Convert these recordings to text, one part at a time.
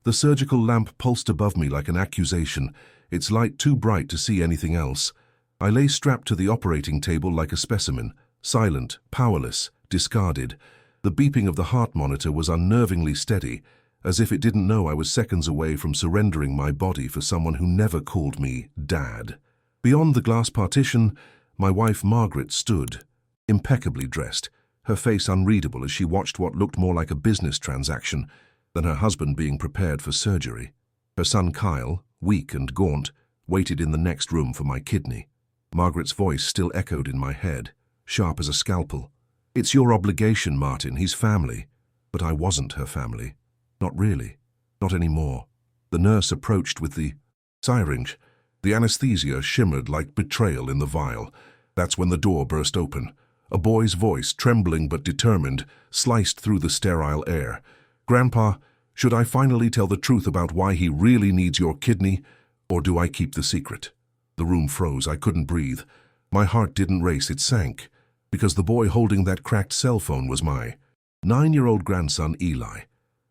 The surgical lamp pulsed above me like an accusation, its light too bright to see anything else. I lay strapped to the operating table like a specimen, silent, powerless, discarded. The beeping of the heart monitor was unnervingly steady, as if it didn't know I was seconds away from surrendering my body for someone who never called me Dad. Beyond the glass partition, my wife Margaret stood, impeccably dressed, her face unreadable as she watched what looked more like a business transaction than her husband being prepared for surgery. Her son Kyle, weak and gaunt, waited in the next room for my kidney. Margaret's voice still echoed in my head, sharp as a scalpel. "It's your obligation, Martin, he's family." But I wasn't her family. Not really. Not anymore. The nurse approached with the syringe. The anesthesia shimmered like betrayal in the vial. That's when the door burst open. A boy's voice, trembling but determined, sliced through the sterile air. "Grandpa, should I finally tell the truth about why he really needs your kidney, or do I keep the secret?" The room froze. I couldn't breathe. My heart didn't race, it sank, because the boy holding that cracked cell phone was my 9-year-old grandson, Eli.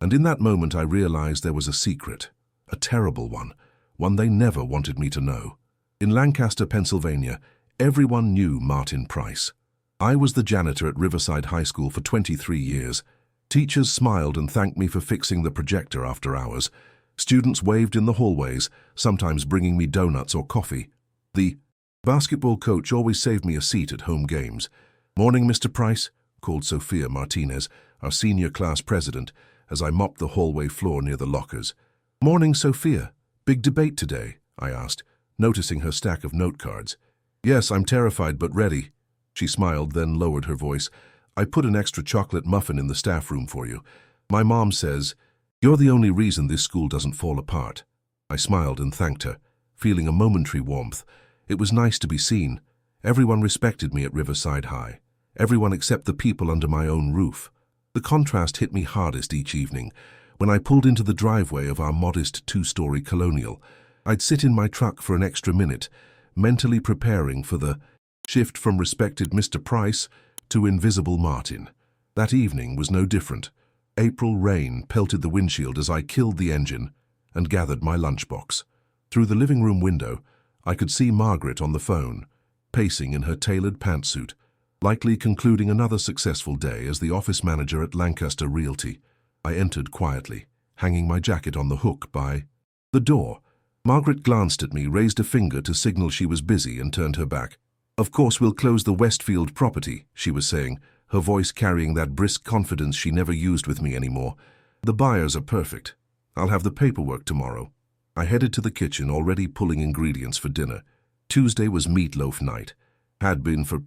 And in that moment I realized there was a secret, a terrible one they never wanted me to know. In Lancaster, Pennsylvania, everyone knew Martin Price. I was the janitor at Riverside High School for 23 years. Teachers smiled and thanked me for fixing the projector after hours. Students waved in the hallways, sometimes bringing me donuts or coffee. The basketball coach always saved me a seat at home games. "Morning, Mr. Price," called Sophia Martinez, our senior class president, as I mopped the hallway floor near the lockers. "Morning, Sophia. Big debate today?" I asked, noticing her stack of note cards. "Yes, I'm terrified but ready." She smiled, then lowered her voice. "I put an extra chocolate muffin in the staff room for you. My mom says, you're the only reason this school doesn't fall apart." I smiled and thanked her, feeling a momentary warmth. It was nice to be seen. Everyone respected me at Riverside High. Everyone except the people under my own roof. The contrast hit me hardest each evening. When I pulled into the driveway of our modest 2-story colonial, I'd sit in my truck for an extra minute, mentally preparing for the shift from respected Mr. Price to invisible Martin. That evening was no different. April rain pelted the windshield as I killed the engine and gathered my lunchbox. Through the living room window, I could see Margaret on the phone, pacing in her tailored pantsuit, likely concluding another successful day as the office manager at Lancaster Realty. I entered quietly, hanging my jacket on the hook by the door. Margaret glanced at me, raised a finger to signal she was busy, and turned her back. "Of course we'll close the Westfield property," she was saying, her voice carrying that brisk confidence she never used with me anymore. "The buyers are perfect. I'll have the paperwork tomorrow." I headed to the kitchen, already pulling ingredients for dinner. Tuesday was meatloaf night. Had been for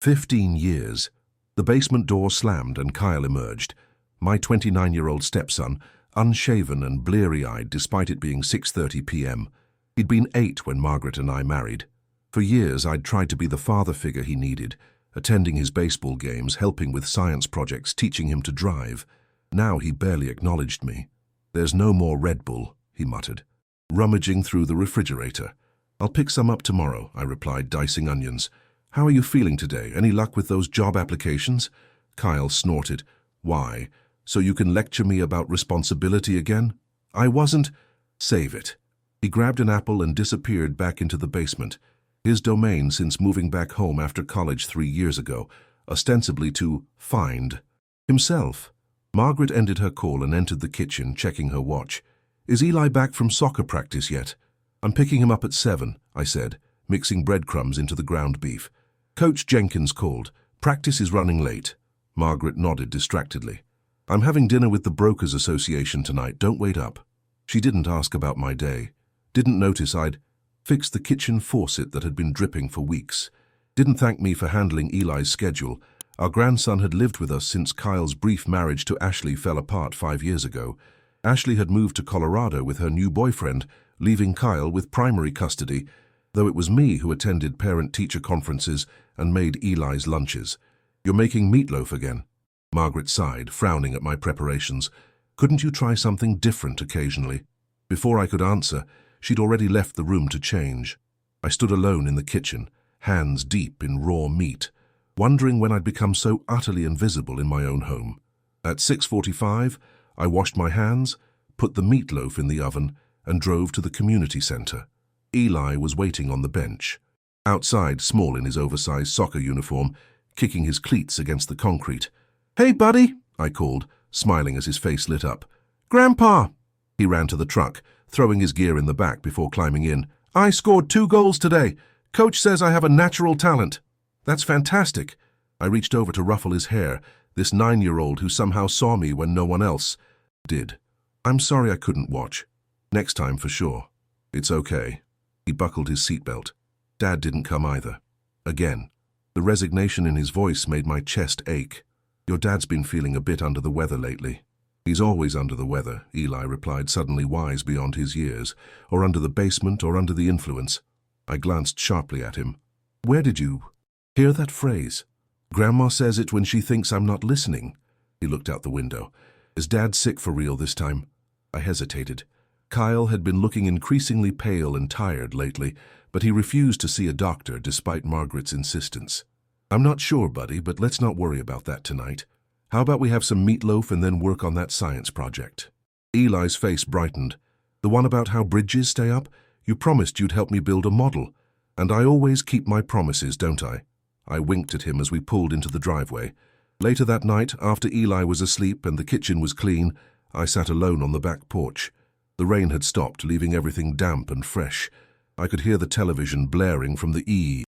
15 years. The basement door slammed and Kyle emerged. My 29-year-old stepson, unshaven and bleary-eyed despite it being 6:30 p.m. He'd been 8 when Margaret and I married. For years I'd tried to be the father figure he needed, attending his baseball games, helping with science projects, teaching him to drive. Now he barely acknowledged me. "There's no more Red Bull," he muttered, rummaging through the refrigerator. "I'll pick some up tomorrow," I replied, dicing onions. "How are you feeling today? Any luck with those job applications?" Kyle snorted. "Why? So you can lecture me about responsibility again?" "I wasn't—" "Save it." He grabbed an apple and disappeared back into the basement, his domain since moving back home after college 3 years ago, ostensibly to find himself. Margaret ended her call and entered the kitchen, checking her watch. "Is Eli back from soccer practice yet?" "I'm picking him up at 7, I said, mixing breadcrumbs into the ground beef. "Coach Jenkins called. Practice is running late." Margaret nodded distractedly. "I'm having dinner with the Brokers Association tonight. Don't wait up." She didn't ask about my day. Didn't notice I'd fixed the kitchen faucet that had been dripping for weeks. Didn't thank me for handling Eli's schedule. Our grandson had lived with us since Kyle's brief marriage to Ashley fell apart 5 years ago. Ashley had moved to Colorado with her new boyfriend, leaving Kyle with primary custody, though it was me who attended parent-teacher conferences and made Eli's lunches. "You're making meatloaf again?" Margaret sighed, frowning at my preparations. "Couldn't you try something different occasionally?" Before I could answer, she'd already left the room to change. I stood alone in the kitchen, hands deep in raw meat, wondering when I'd become so utterly invisible in my own home. At 6:45, I washed my hands, put the meatloaf in the oven, and drove to the community center. Eli was waiting on the bench. Outside, small in his oversized soccer uniform, kicking his cleats against the concrete. "Hey, buddy," I called, smiling as his face lit up. "Grandpa!" He ran to the truck, throwing his gear in the back before climbing in. "I scored 2 goals today. Coach says I have a natural talent." "That's fantastic." I reached over to ruffle his hair, this 9-year-old who somehow saw me when no one else did. "I'm sorry I couldn't watch. Next time for sure." "It's okay." He buckled his seatbelt. Dad didn't come either. Again. The resignation in his voice made my chest ache. "Your dad's been feeling a bit under the weather lately." "He's always under the weather," Eli replied, suddenly wise beyond his years. "Or under the basement, or under the influence." I glanced sharply at him. "Where did you hear that phrase?" "Grandma says it when she thinks I'm not listening." He looked out the window. "Is Dad sick for real this time?" I hesitated. Kyle had been looking increasingly pale and tired lately, but he refused to see a doctor despite Margaret's insistence. "I'm not sure, buddy, but let's not worry about that tonight. How about we have some meatloaf and then work on that science project?" Eli's face brightened. "The one about how bridges stay up? You promised you'd help me build a model. And I always keep my promises, don't I?" I winked at him as we pulled into the driveway. Later that night, after Eli was asleep and the kitchen was clean, I sat alone on the back porch. The rain had stopped, leaving everything damp and fresh. I could hear the television blaring from the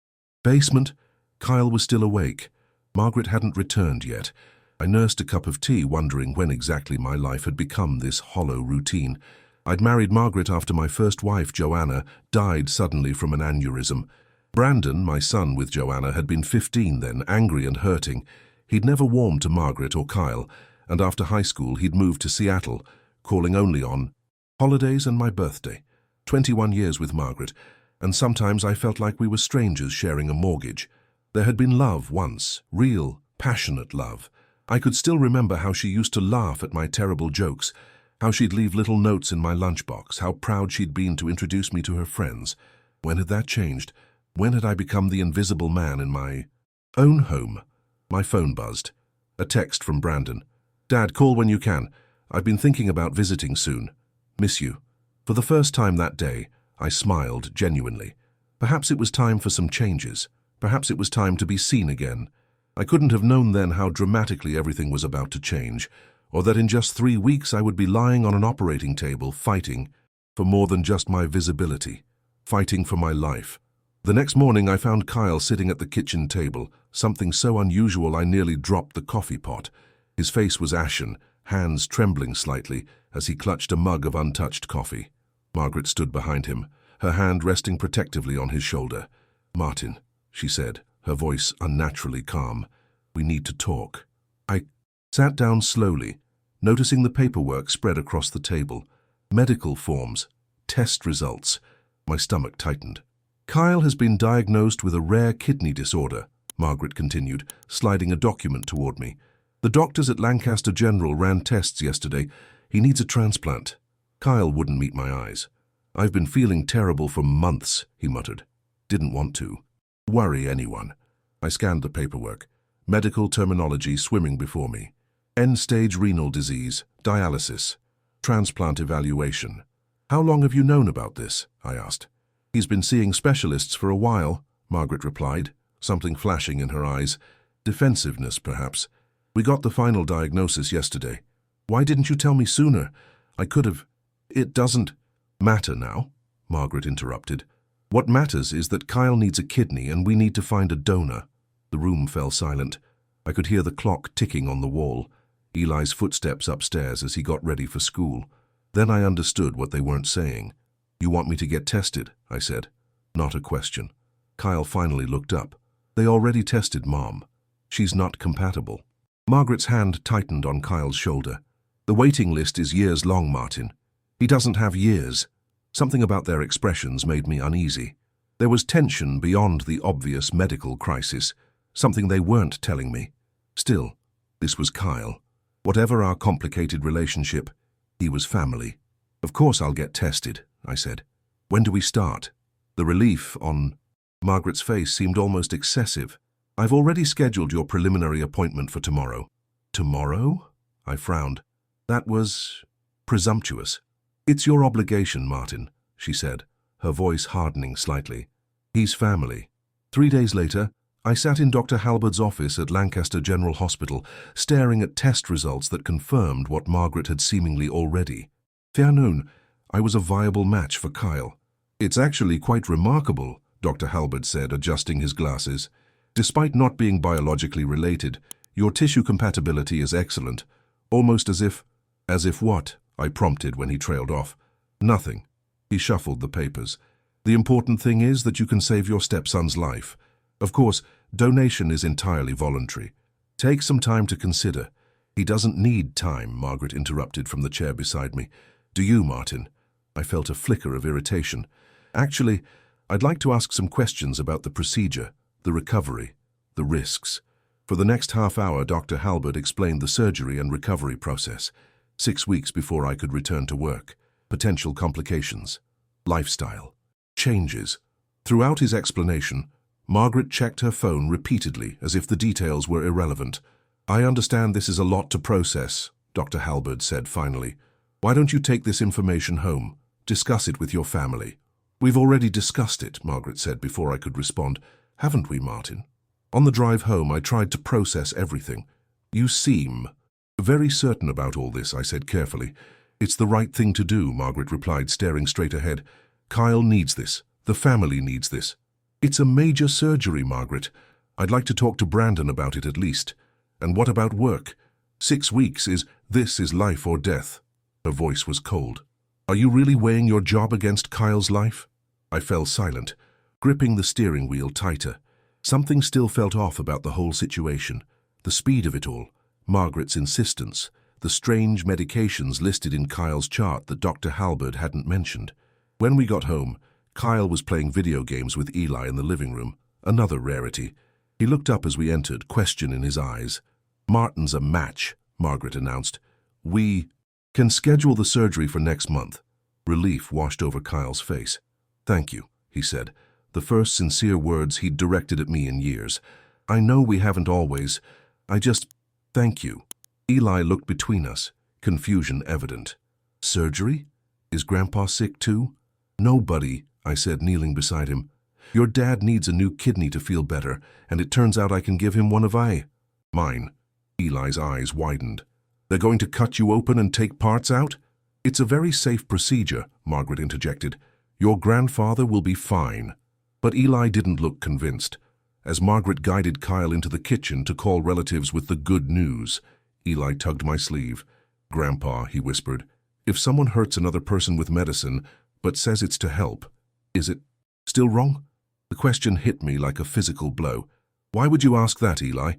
basement. Kyle was still awake. Margaret hadn't returned yet. I nursed a cup of tea, wondering when exactly my life had become this hollow routine. I'd married Margaret after my first wife, Joanna, died suddenly from an aneurysm. Brandon, my son with Joanna, had been 15 then, angry and hurting. He'd never warmed to Margaret or Kyle, and after high school he'd moved to Seattle, calling only on holidays and my birthday. 21 years with Margaret, and sometimes I felt like we were strangers sharing a mortgage. There had been love once, real, passionate love. I could still remember how she used to laugh at my terrible jokes, how she'd leave little notes in my lunchbox, how proud she'd been to introduce me to her friends. When had that changed? When had I become the invisible man in my own home? My phone buzzed. A text from Brandon. "Dad, call when you can. I've been thinking about visiting soon. Miss you." For the first time that day, I smiled genuinely. Perhaps it was time for some changes. Perhaps it was time to be seen again. I couldn't have known then how dramatically everything was about to change, or that in just 3 weeks I would be lying on an operating table fighting for more than just my visibility, fighting for my life. The next morning I found Kyle sitting at the kitchen table, something so unusual I nearly dropped the coffee pot. His face was ashen, hands trembling slightly as he clutched a mug of untouched coffee. Margaret stood behind him, her hand resting protectively on his shoulder. "Martin," she said, her voice unnaturally calm, "we need to talk." I sat down slowly, noticing the paperwork spread across the table. Medical forms, test results. My stomach tightened. "Kyle has been diagnosed with a rare kidney disorder," Margaret continued, sliding a document toward me. "The doctors at Lancaster General ran tests yesterday. He needs a transplant." Kyle wouldn't meet my eyes. "I've been feeling terrible for months," he muttered. "Didn't want to worry anyone." I scanned the paperwork, medical terminology swimming before me. End-stage renal disease, dialysis, transplant evaluation. "How long have you known about this?" I asked. "He's been seeing specialists for a while," Margaret replied, something flashing in her eyes. Defensiveness, perhaps. "We got the final diagnosis yesterday. Why didn't you tell me sooner? I could have—" "It doesn't matter now," Margaret interrupted. "What matters is that Kyle needs a kidney and we need to find a donor." The room fell silent. I could hear the clock ticking on the wall, Eli's footsteps upstairs as he got ready for school. Then I understood what they weren't saying. "You want me to get tested?" I said. Not a question. Kyle finally looked up. "They already tested Mom. She's not compatible." Margaret's hand tightened on Kyle's shoulder. "The waiting list is years long, Martin. He doesn't have years." Something about their expressions made me uneasy. There was tension beyond the obvious medical crisis, something they weren't telling me. Still, this was Kyle. Whatever our complicated relationship, he was family. "Of course I'll get tested," I said. "When do we start?" The relief on Margaret's face seemed almost excessive. "I've already scheduled your preliminary appointment for tomorrow." "Tomorrow?" I frowned. That was Presumptuous. It's your obligation, Martin, she said, her voice hardening slightly. He's family. 3 days later, I sat in Dr. Halbert's office at Lancaster General Hospital, staring at test results that confirmed what Margaret had seemingly already. Fair noon, I was a viable match for Kyle. It's actually quite remarkable, Dr. Halbert said, adjusting his glasses. Despite not being biologically related, your tissue compatibility is excellent. Almost as if... As if what? I prompted when he trailed off. Nothing. He shuffled the papers. The important thing is that you can save your stepson's life. Of course, donation is entirely voluntary. Take some time to consider. He doesn't need time, Margaret interrupted from the chair beside me. Do you, Martin? I felt a flicker of irritation. Actually, I'd like to ask some questions about the procedure, the recovery, the risks. For the next half hour, Dr. Halbert explained the surgery and recovery process. 6 weeks before I could return to work. Potential complications. Lifestyle. Changes. Throughout his explanation, Margaret checked her phone repeatedly as if the details were irrelevant. I understand this is a lot to process, Dr. Halbert said finally. Why don't you take this information home? Discuss it with your family. We've already discussed it, Margaret said before I could respond. Haven't we, Martin? On the drive home, I tried to process everything. You seem very certain about all this, I said carefully. It's the right thing to do, Margaret replied, staring straight ahead. Kyle needs this. The family needs this. It's a major surgery, Margaret. I'd like to talk to Brandon about it at least. And what about work? 6 weeks this is life or death. Her voice was cold. Are you really weighing your job against Kyle's life? I fell silent, gripping the steering wheel tighter. Something still felt off about the whole situation. The speed of it all, Margaret's insistence, the strange medications listed in Kyle's chart that Dr. Halbert hadn't mentioned. When we got home, Kyle was playing video games with Eli in the living room, another rarity. He looked up as we entered, question in his eyes. Martin's a match, Margaret announced. We can schedule the surgery for next month. Relief washed over Kyle's face. Thank you, he said, the first sincere words he'd directed at me in years. I know we haven't always. Thank you. Eli looked between us, confusion evident. Surgery? Is Grandpa sick too? No, buddy, I said, kneeling beside him. Your dad needs a new kidney to feel better, and it turns out I can give him one of mine. Eli's eyes widened. They're going to cut you open and take parts out? It's a very safe procedure, Margaret interjected. Your grandfather will be fine. But Eli didn't look convinced. As Margaret guided Kyle into the kitchen to call relatives with the good news, Eli tugged my sleeve. Grandpa, he whispered, if someone hurts another person with medicine, but says it's to help, is it still wrong? The question hit me like a physical blow. Why would you ask that, Eli?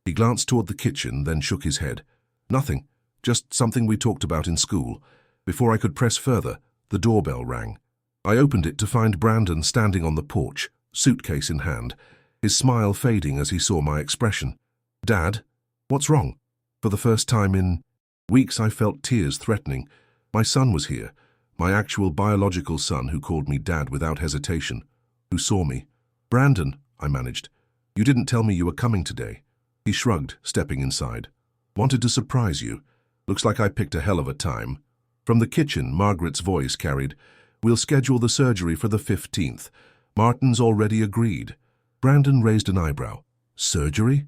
He glanced toward the kitchen, then shook his head. Nothing, just something we talked about in school. Before I could press further, the doorbell rang. I opened it to find Brandon standing on the porch, suitcase in hand, his smile fading as he saw my expression. Dad, what's wrong? For the first time in weeks, I felt tears threatening. My son was here, my actual biological son who called me Dad without hesitation, who saw me. Brandon, I managed. You didn't tell me you were coming today. He shrugged, stepping inside. Wanted to surprise you. Looks like I picked a hell of a time. From the kitchen, Margaret's voice carried, We'll schedule the surgery for the 15th. Martin's already agreed. Brandon raised an eyebrow. Surgery?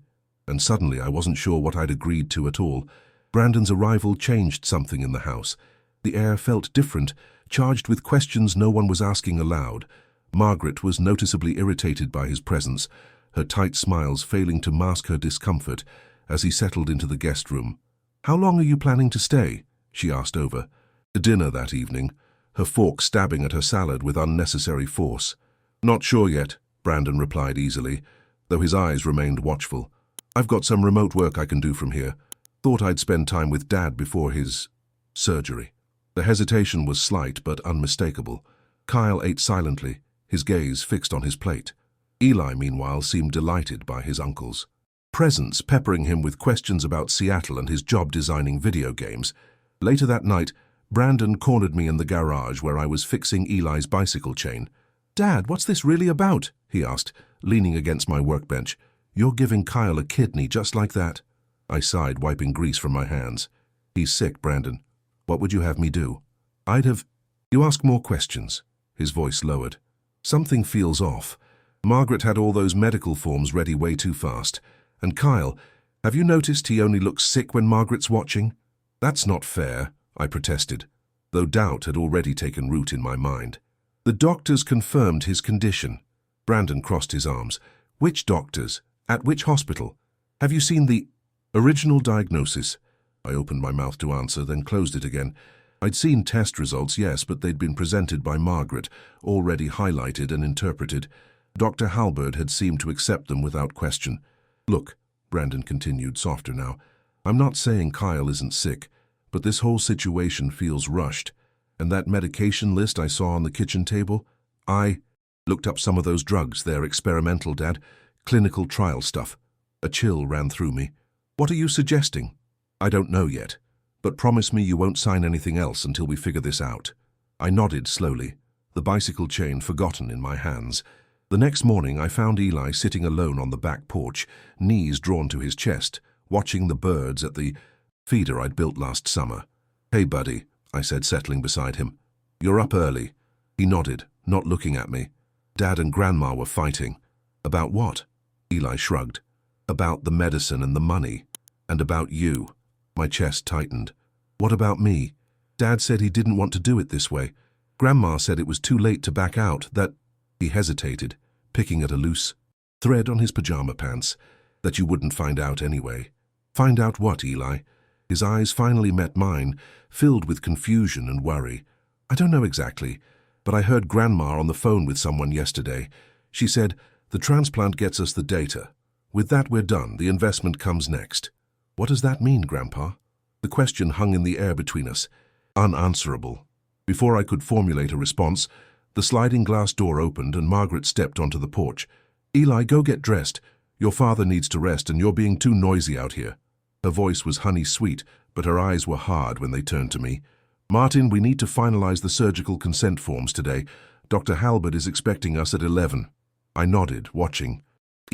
And suddenly I wasn't sure what I'd agreed to at all. Brandon's arrival changed something in the house. The air felt different, charged with questions no one was asking aloud. Margaret was noticeably irritated by his presence, her tight smiles failing to mask her discomfort as he settled into the guest room. How long are you planning to stay? She asked over. Dinner that evening, her fork stabbing at her salad with unnecessary force. Not sure yet, Brandon replied easily, though his eyes remained watchful. I've got some remote work I can do from here. Thought I'd spend time with Dad before his surgery. The hesitation was slight but unmistakable. Kyle ate silently, his gaze fixed on his plate. Eli, meanwhile, seemed delighted by his uncle's presence, peppering him with questions about Seattle and his job designing video games. Later that night, Brandon cornered me in the garage where I was fixing Eli's bicycle chain. Dad, what's this really about? He asked, leaning against my workbench. You're giving Kyle a kidney just like that. I sighed, wiping grease from my hands. He's sick, Brandon. What would you have me do? I'd have... You ask more questions. His voice lowered. Something feels off. Margaret had all those medical forms ready way too fast. And Kyle, have you noticed he only looks sick when Margaret's watching? That's not fair, I protested, though doubt had already taken root in my mind. The doctors confirmed his condition. Brandon crossed his arms. Which doctors? At which hospital? Have you seen the original diagnosis? I opened my mouth to answer, then closed it again. I'd seen test results, yes, but they'd been presented by Margaret, already highlighted and interpreted. Dr. Halberd had seemed to accept them without question. Look, Brandon continued, softer now, I'm not saying Kyle isn't sick, but this whole situation feels rushed. And that medication list I saw on the kitchen table, I looked up some of those drugs. They're experimental, Dad. Clinical trial stuff. A chill ran through me. What are you suggesting? I don't know yet, but promise me you won't sign anything else until we figure this out. I nodded slowly, the bicycle chain forgotten in my hands. The next morning I found Eli sitting alone on the back porch, knees drawn to his chest, watching the birds at the feeder I'd built last summer. Hey, buddy, I said, settling beside him. You're up early. He nodded, not looking at me. Dad and Grandma were fighting. About what? Eli shrugged. About the medicine and the money. And about you. My chest tightened. What about me? Dad said he didn't want to do it this way. Grandma said it was too late to back out, that... He hesitated, picking at a loose thread on his pajama pants. That you wouldn't find out anyway. Find out what, Eli? His eyes finally met mine, filled with confusion and worry. I don't know exactly, but I heard Grandma on the phone with someone yesterday. She said, the transplant gets us the data. With that we're done, the investment comes next. What does that mean, Grandpa? The question hung in the air between us, unanswerable. Before I could formulate a response, the sliding glass door opened and Margaret stepped onto the porch. Eli, go get dressed. Your father needs to rest and you're being too noisy out here. Her voice was honey-sweet, but her eyes were hard when they turned to me. Martin, we need to finalize the surgical consent forms today. Dr. Halberd is expecting us at 11. I nodded, watching.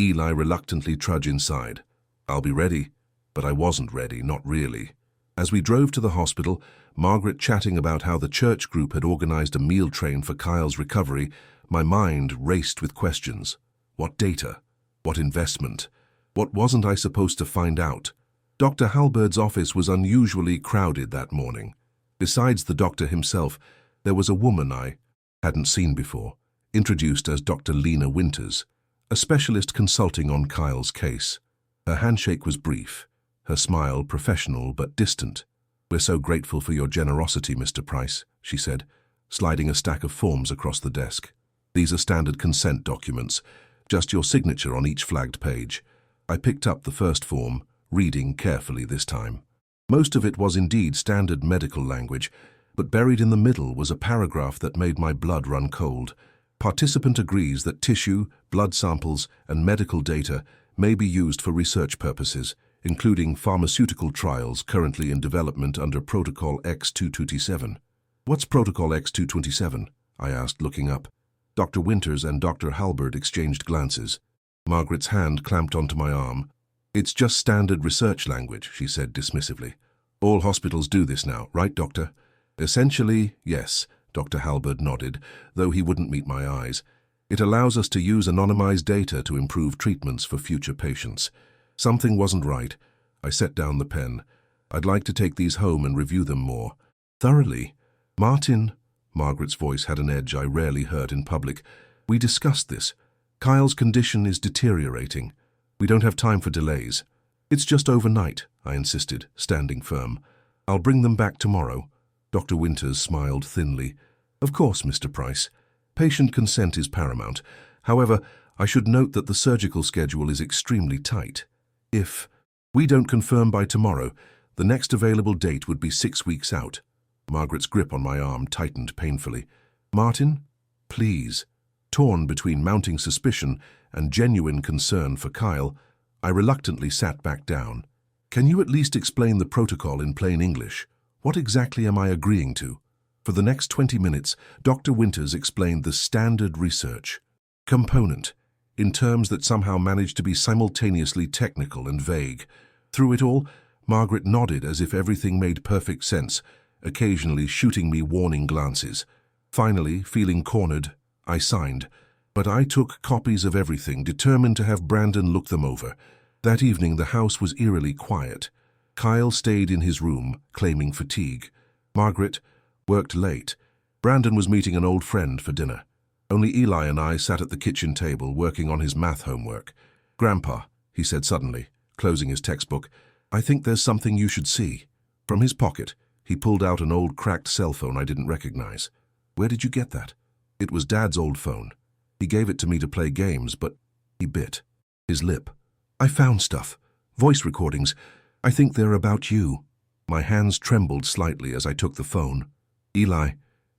Eli reluctantly trudged inside. I'll be ready. But I wasn't ready, not really. As we drove to the hospital, Margaret chatting about how the church group had organized a meal train for Kyle's recovery, my mind raced with questions. What data? What investment? What wasn't I supposed to find out? Dr. Halberd's office was unusually crowded that morning. Besides the doctor himself, there was a woman I hadn't seen before, introduced as Dr. Lena Winters, a specialist consulting on Kyle's case. Her handshake was brief, her smile professional but distant. We're so grateful for your generosity, Mr. Price, she said, sliding a stack of forms across the desk. These are standard consent documents, just your signature on each flagged page. I picked up the first form, reading carefully this time. Most of it was indeed standard medical language, but buried in the middle was a paragraph that made my blood run cold. Participant agrees that tissue, blood samples, and medical data may be used for research purposes, including pharmaceutical trials currently in development under Protocol X227. What's Protocol X227? I asked, looking up. Dr. Winters and Dr. Halberd exchanged glances. Margaret's hand clamped onto my arm. It's just standard research language, she said dismissively. All hospitals do this now, right, Doctor? Essentially, yes, Dr. Halberd nodded, though he wouldn't meet my eyes. It allows us to use anonymized data to improve treatments for future patients. Something wasn't right. I set down the pen. I'd like to take these home and review them more thoroughly. Martin, Margaret's voice had an edge I rarely heard in public. We discussed this. Kyle's condition is deteriorating. We don't have time for delays. It's just overnight, I insisted, standing firm. I'll bring them back tomorrow. Dr. Winters smiled thinly. Of course, Mr. Price. Patient consent is paramount. However, I should note that the surgical schedule is extremely tight. If we don't confirm by tomorrow, the next available date would be 6 weeks out. Margaret's grip on my arm tightened painfully. Martin, please. Torn between mounting suspicion and genuine concern for Kyle, I reluctantly sat back down. Can you at least explain the protocol in plain English? What exactly am I agreeing to? For the next 20 minutes, Dr. Winters explained the standard research component in terms that somehow managed to be simultaneously technical and vague. Through it all, Margaret nodded as if everything made perfect sense, occasionally shooting me warning glances. Finally, feeling cornered, I signed. But I took copies of everything, determined to have Brandon look them over. That evening the house was eerily quiet. Kyle stayed in his room, claiming fatigue. Margaret worked late. Brandon was meeting an old friend for dinner. Only Eli and I sat at the kitchen table, working on his math homework. "Grandpa," he said suddenly, closing his textbook, "I think there's something you should see." From his pocket, he pulled out an old cracked cell phone I didn't recognize. "Where did you get that?" "It was Dad's old phone. He gave it to me to play games, but..." He bit his lip. "I found stuff. Voice recordings. I think they're about you." My hands trembled slightly as I took the phone. "Eli,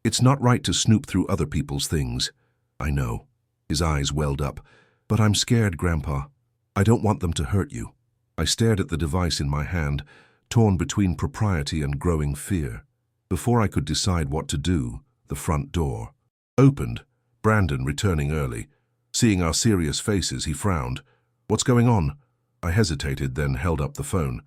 it's not right to snoop through other people's things." "I know." His eyes welled up. "But I'm scared, Grandpa. I don't want them to hurt you." I stared at the device in my hand, torn between propriety and growing fear. Before I could decide what to do, the front door opened, Brandon returning early. Seeing our serious faces, he frowned. "What's going on?" I hesitated, then held up the phone.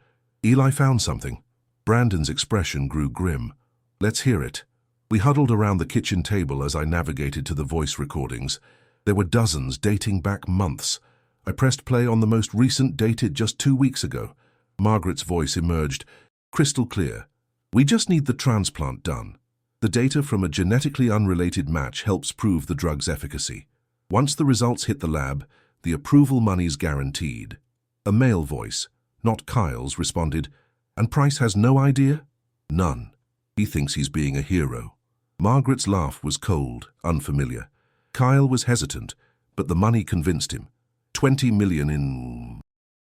"Eli found something." Brandon's expression grew grim. "Let's hear it." We huddled around the kitchen table as I navigated to the voice recordings. There were dozens, dating back months. I pressed play on the most recent, dated just 2 weeks ago. Margaret's voice emerged, crystal clear. "We just need the transplant done. The data from a genetically unrelated match helps prove the drug's efficacy. Once the results hit the lab, the approval money's guaranteed." A male voice, not Kyle's, responded, "And Price has no idea?" "None. He thinks he's being a hero." Margaret's laugh was cold, unfamiliar. Kyle was hesitant, but the money convinced him. 20 million in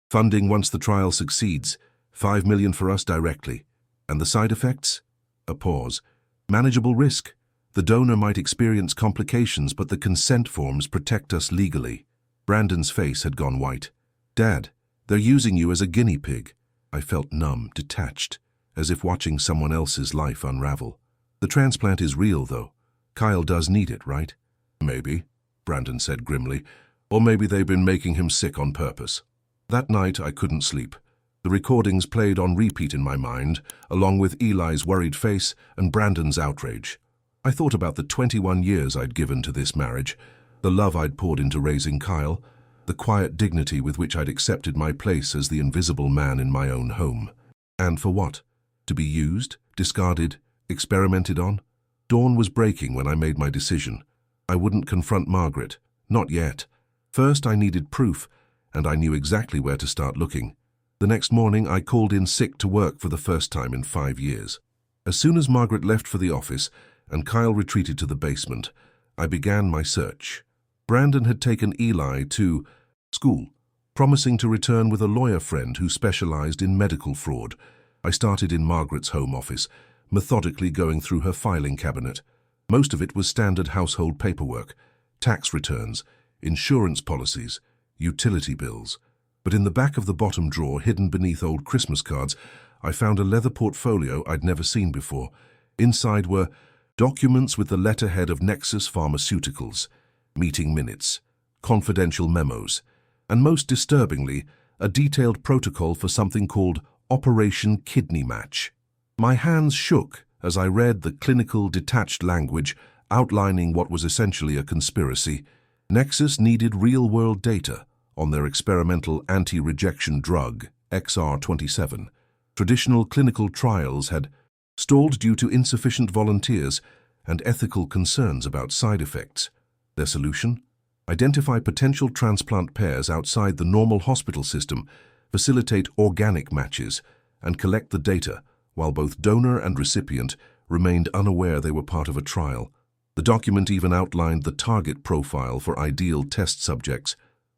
funding once the trial succeeds, 5 million for us directly. And the side effects? A pause. Manageable risk. The donor might experience complications, but the consent forms protect us legally. Brandon's face had gone white. "Dad, they're using you as a guinea pig." I felt numb, detached, as if watching someone else's life unravel. "The transplant is real, though. Kyle does need it, right?" "Maybe," Brandon said grimly. "Or maybe they've been making him sick on purpose." That night I couldn't sleep. The recordings played on repeat in my mind, along with Eli's worried face and Brandon's outrage. I thought about the 21 years I'd given to this marriage, the love I'd poured into raising Kyle, the quiet dignity with which I'd accepted my place as the invisible man in my own home. And for what? To be used, discarded, experimented on? Dawn was breaking when I made my decision. I wouldn't confront Margaret. Not yet. First, I needed proof, and I knew exactly where to start looking. The next morning, I called in sick to work for the first time in 5 years. As soon as Margaret left for the office and Kyle retreated to the basement, I began my search. Brandon had taken Eli to school, promising to return with a lawyer friend who specialized in medical fraud. I started in Margaret's home office, methodically going through her filing cabinet. Most of it was standard household paperwork, tax returns, insurance policies, utility bills. But in the back of the bottom drawer, hidden beneath old Christmas cards, I found a leather portfolio I'd never seen before. Inside were documents with the letterhead of Nexus Pharmaceuticals, meeting minutes, confidential memos, and most disturbingly, a detailed protocol for something called Operation Kidney Match. My hands shook as I read the clinical, detached language outlining what was essentially a conspiracy. Nexus needed real-world data on their experimental anti-rejection drug, XR27. Traditional clinical trials had stalled due to insufficient volunteers and ethical concerns about side effects. Their solution? Identify potential transplant pairs outside the normal hospital system, facilitate organic matches, and collect the data while both donor and recipient remained unaware they were part of a trial. The document even outlined the target profile for ideal test subjects: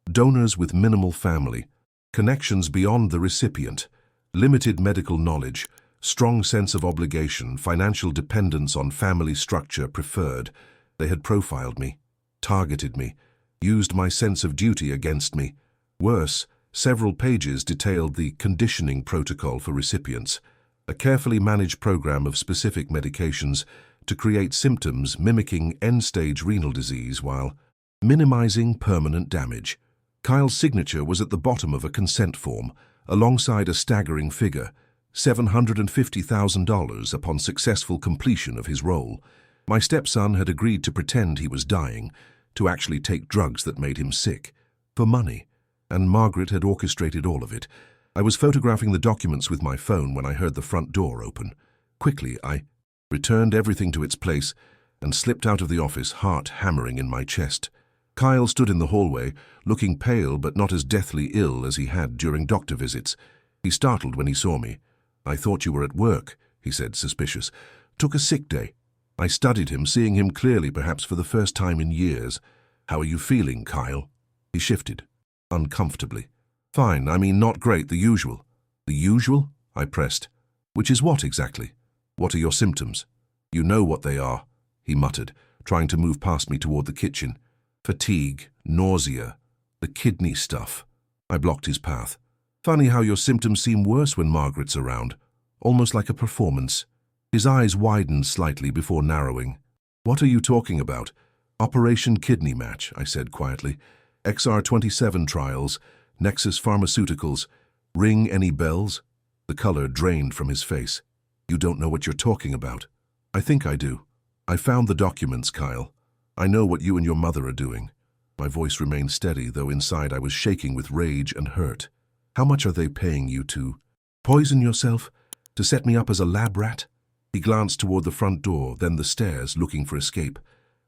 donors with minimal family, connections beyond the recipient, limited medical knowledge, strong sense of obligation, financial dependence on family structure preferred. They had profiled me, targeted me, used my sense of duty against me. Worse, several pages detailed the conditioning protocol for recipients, a carefully managed program of specific medications to create symptoms mimicking end-stage renal disease while minimizing permanent damage. Kyle's signature was at the bottom of a consent form, alongside a staggering figure, $750,000 upon successful completion of his role. My stepson had agreed to pretend he was dying, to actually take drugs that made him sick, for money, and Margaret had orchestrated all of it. I was photographing the documents with my phone when I heard the front door open. Quickly, I returned everything to its place and slipped out of the office, heart hammering in my chest. Kyle stood in the hallway, looking pale but not as deathly ill as he had during doctor visits. He startled when he saw me. "I thought you were at work," he said, suspicious. "Took a sick day." I studied him, seeing him clearly perhaps for the first time in years. "How are you feeling, Kyle?" He shifted, uncomfortably. "Fine, I mean not great, the usual." "The usual?" I pressed. "Which is what exactly? What are your symptoms?" "You know what they are," he muttered, trying to move past me toward the kitchen. "Fatigue, nausea, the kidney stuff." I blocked his path. "Funny how your symptoms seem worse when Margaret's around, almost like a performance." His eyes widened slightly before narrowing. "What are you talking about?" "Operation Kidney Match," I said quietly. "XR27 trials, Nexus Pharmaceuticals. Ring any bells?" The color drained from his face. "You don't know what you're talking about." "I think I do. I found the documents, Kyle. I know what you and your mother are doing." My voice remained steady, though inside I was shaking with rage and hurt. "How much are they paying you to poison yourself? To set me up as a lab rat?" He glanced toward the front door, then the stairs, looking for escape.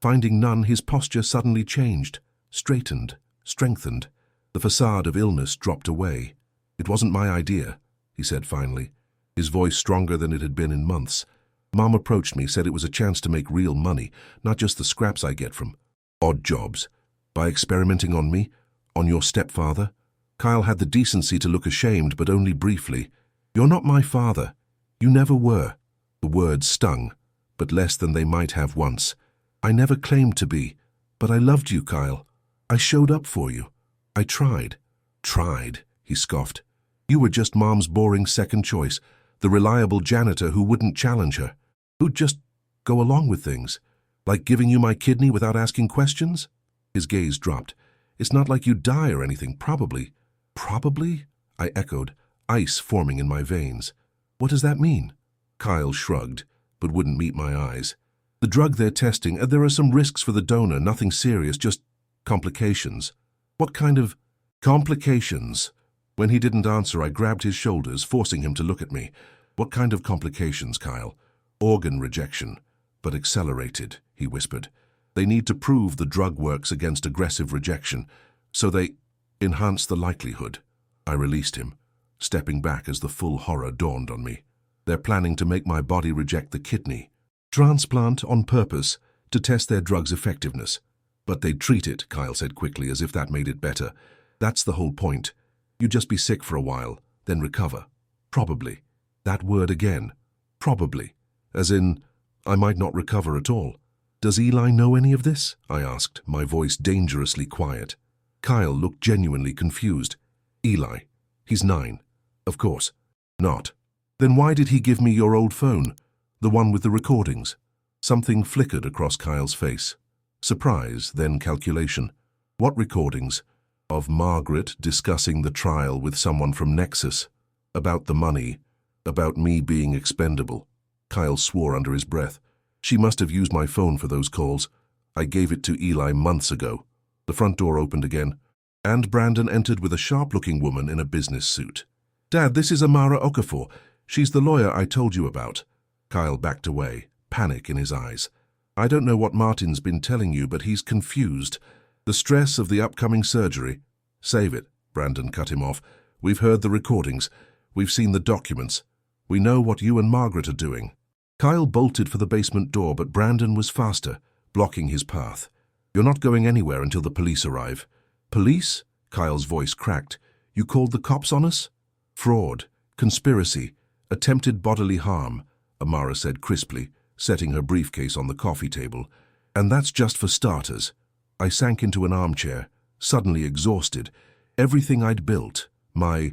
Finding none, his posture suddenly changed, straightened, strengthened. The facade of illness dropped away. "It wasn't my idea," he said finally, his voice stronger than it had been in months. "Mom approached me, said it was a chance to make real money, not just the scraps I get from odd jobs. By experimenting on me, on your stepfather." Kyle had the decency to look ashamed, but only briefly. "You're not my father. You never were." The words stung, but less than they might have once. "I never claimed to be, but I loved you, Kyle. I showed up for you. I tried." "Tried," he scoffed. "You were just Mom's boring second choice, the reliable janitor who wouldn't challenge her, who'd just go along with things. Like giving you my kidney without asking questions?" His gaze dropped. "It's not like you'd die or anything, probably." "Probably?" I echoed, ice forming in my veins. "What does that mean?" Kyle shrugged, but wouldn't meet my eyes. "The drug they're testing, there are some risks for the donor, nothing serious, just complications." "What kind of complications?" When he didn't answer, I grabbed his shoulders, forcing him to look at me. "What kind of complications, Kyle?" "Organ rejection, but accelerated," he whispered. "They need to prove the drug works against aggressive rejection, so they enhance the likelihood." I released him, stepping back as the full horror dawned on me. "They're planning to make my body reject the kidney. Transplant on purpose to test their drug's effectiveness." "But they'd treat it," Kyle said quickly, as if that made it better. "That's the whole point. You'd just be sick for a while, then recover. Probably." That word again. Probably. As in, I might not recover at all. "Does Eli know any of this?" I asked, my voice dangerously quiet. Kyle looked genuinely confused. "Eli? He's 9. Of course. Not." "Then why did he give me your old phone? The one with the recordings?" Something flickered across Kyle's face. Surprise, then calculation. "What recordings?" "Of Margaret discussing the trial with someone from Nexus. About the money. About me being expendable." Kyle swore under his breath. "She must have used my phone for those calls. I gave it to Eli months ago." The front door opened again, and Brandon entered with a sharp-looking woman in a business suit. "Dad, this is Amara Okafor. She's the lawyer I told you about." Kyle backed away, panic in his eyes. "I don't know what Martin's been telling you, but he's confused. The stress of the upcoming surgery." "Save it," Brandon cut him off. "We've heard the recordings. We've seen the documents. We know what you and Margaret are doing." Kyle bolted for the basement door, but Brandon was faster, blocking his path. "You're not going anywhere until the police arrive." "Police?" Kyle's voice cracked. "You called the cops on us?" "Fraud, conspiracy, attempted bodily harm," Amara said crisply, setting her briefcase on the coffee table. "And that's just for starters." I sank into an armchair, suddenly exhausted. Everything I'd built, my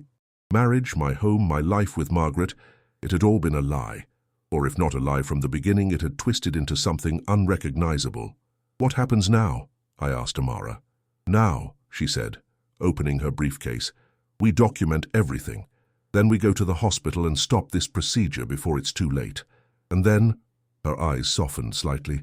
marriage, my home, my life with Margaret, it had all been a lie. Or if not a lie from the beginning, it had twisted into something unrecognizable. "What happens now?" I asked Amara. "Now," she said, opening her briefcase, "we document everything. Then we go to the hospital and stop this procedure before it's too late. And then, her eyes softened slightly,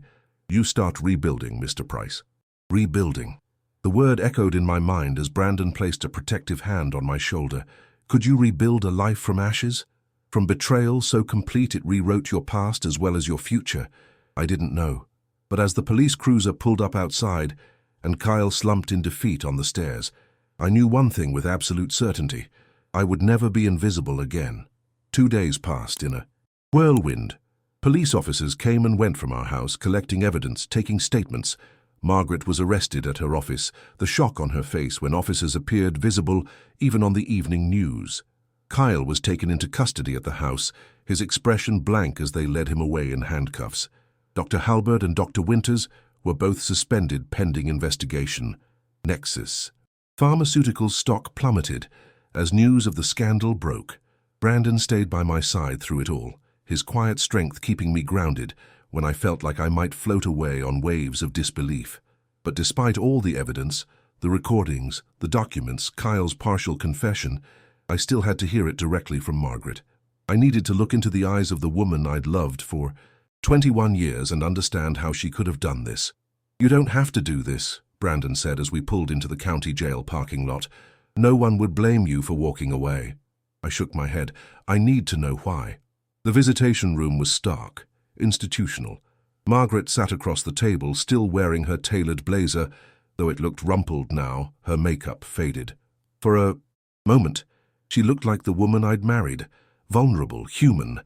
you start rebuilding, Mr. Price. Rebuilding. The word echoed in my mind as Brandon placed a protective hand on my shoulder. Could you rebuild a life from ashes? From betrayal so complete it rewrote your past as well as your future? I didn't know. But as the police cruiser pulled up outside and Kyle slumped in defeat on the stairs, I knew one thing with absolute certainty. I would never be invisible again. 2 days passed in a whirlwind. Police officers came and went from our house, collecting evidence, taking statements. Margaret was arrested at her office, the shock on her face when officers appeared visible even on the evening news. Kyle was taken into custody at the house, his expression blank as they led him away in handcuffs. Dr. Halbert and Dr. Winters were both suspended pending investigation. Nexus. Pharmaceutical stock plummeted as news of the scandal broke. Brandon stayed by my side through it all, his quiet strength keeping me grounded when I felt like I might float away on waves of disbelief. But despite all the evidence, the recordings, the documents, Kyle's partial confession, I still had to hear it directly from Margaret. I needed to look into the eyes of the woman I'd loved for 21 years and understand how she could have done this. You don't have to do this, Brandon said as we pulled into the county jail parking lot. No one would blame you for walking away. I shook my head. I need to know why. The visitation room was stark, institutional. Margaret sat across the table, still wearing her tailored blazer, though it looked rumpled now, her makeup faded. For a moment, she looked like the woman I'd married, vulnerable, human.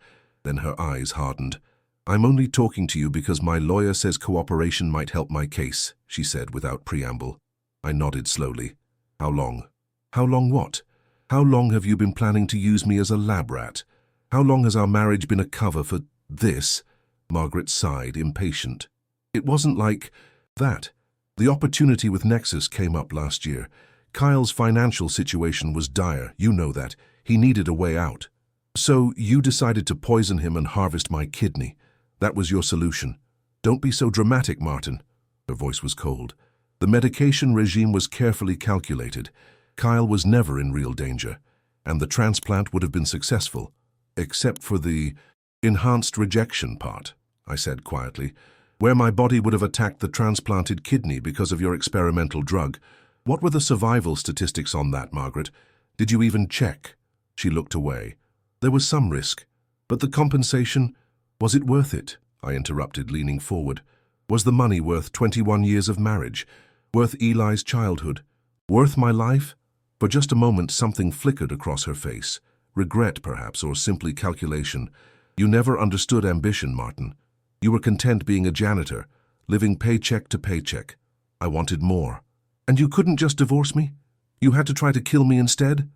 Then her eyes hardened. I'm only talking to you because my lawyer says cooperation might help my case, she said without preamble. I nodded slowly. How long? How long what? How long have you been planning to use me as a lab rat? How long has our marriage been a cover for this? Margaret sighed, impatient. It wasn't like that. The opportunity with Nexus came up last year. Kyle's financial situation was dire, you know that. He needed a way out. So you decided to poison him and harvest my kidney. That was your solution. Don't be so dramatic, Martin. Her voice was cold. The medication regime was carefully calculated. Kyle was never in real danger, and the transplant would have been successful, except for the enhanced rejection part, I said quietly, where my body would have attacked the transplanted kidney because of your experimental drug. What were the survival statistics on that, Margaret? Did you even check? She looked away. There was some risk, but the compensation, was it worth it? I interrupted, leaning forward. Was the money worth 21 years of marriage? Worth Eli's childhood? Worth my life? For just a moment something flickered across her face. Regret, perhaps, or simply calculation. You never understood ambition, Martin. You were content being a janitor, living paycheck to paycheck. I wanted more. And you couldn't just divorce me? You had to try to kill me instead?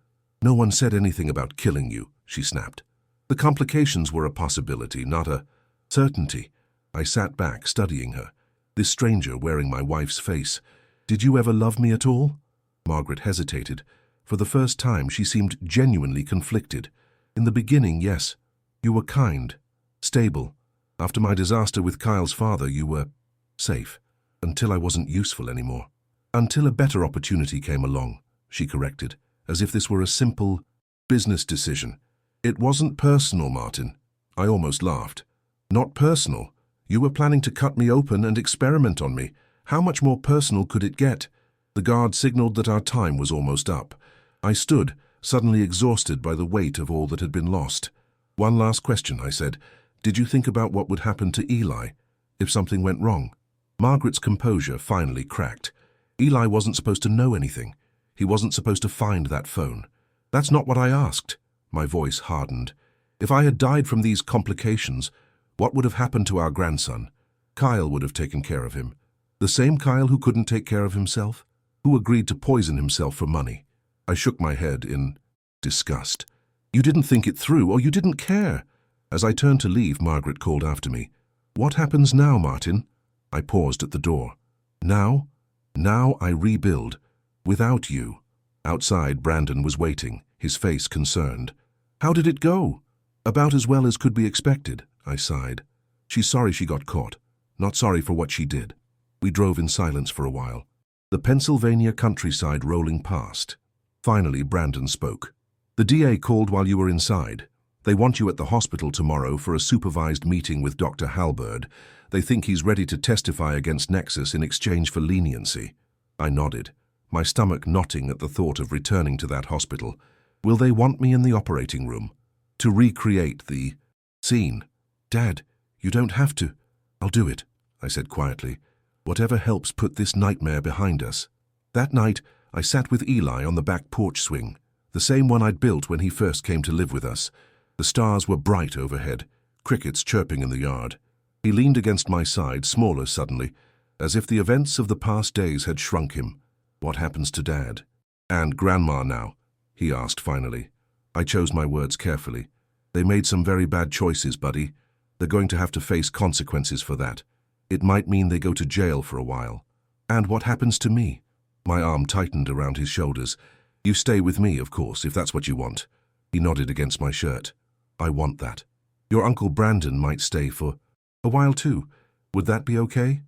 No one said anything about killing you, she snapped. The complications were a possibility, not a certainty. I sat back, studying her, this stranger wearing my wife's face. Did you ever love me at all? Margaret hesitated. For the first time, she seemed genuinely conflicted. In the beginning, yes. You were kind, stable. After my disaster with Kyle's father, you were safe. Until I wasn't useful anymore. Until a better opportunity came along, she corrected, as if this were a simple business decision. It wasn't personal, Martin. I almost laughed. Not personal. You were planning to cut me open and experiment on me. How much more personal could it get? The guard signaled that our time was almost up. I stood, suddenly exhausted by the weight of all that had been lost. One last question, I said. Did you think about what would happen to Eli if something went wrong? Margaret's composure finally cracked. Eli wasn't supposed to know anything. He wasn't supposed to find that phone. That's not what I asked. My voice hardened. If I had died from these complications, what would have happened to our grandson? Kyle would have taken care of him. The same Kyle who couldn't take care of himself? Who agreed to poison himself for money? I shook my head in disgust. You didn't think it through, or you didn't care. As I turned to leave, Margaret called after me. What happens now, Martin? I paused at the door. Now? Now I rebuild. Without you. Outside, Brandon was waiting, his face concerned. How did it go? About as well as could be expected, I sighed. She's sorry she got caught, not sorry for what she did. We drove in silence for a while, the Pennsylvania countryside rolling past. Finally, Brandon spoke. The DA called while you were inside. They want you at the hospital tomorrow for a supervised meeting with Dr. Halberd. They think he's ready to testify against Nexus in exchange for leniency. I nodded, my stomach knotting at the thought of returning to that hospital. Will they want me in the operating room? To recreate the scene? Dad, you don't have to. I'll do it, I said quietly. Whatever helps put this nightmare behind us. That night, I sat with Eli on the back porch swing, the same one I'd built when he first came to live with us. The stars were bright overhead, crickets chirping in the yard. He leaned against my side, smaller suddenly, as if the events of the past days had shrunk him. What happens to Dad? And Grandma now? He asked finally. I chose my words carefully. They made some very bad choices, buddy. They're going to have to face consequences for that. It might mean they go to jail for a while. And what happens to me? My arm tightened around his shoulders. You stay with me, of course, if that's what you want. He nodded against my shirt. I want that. Your Uncle Brandon might stay for a while too. Would that be okay?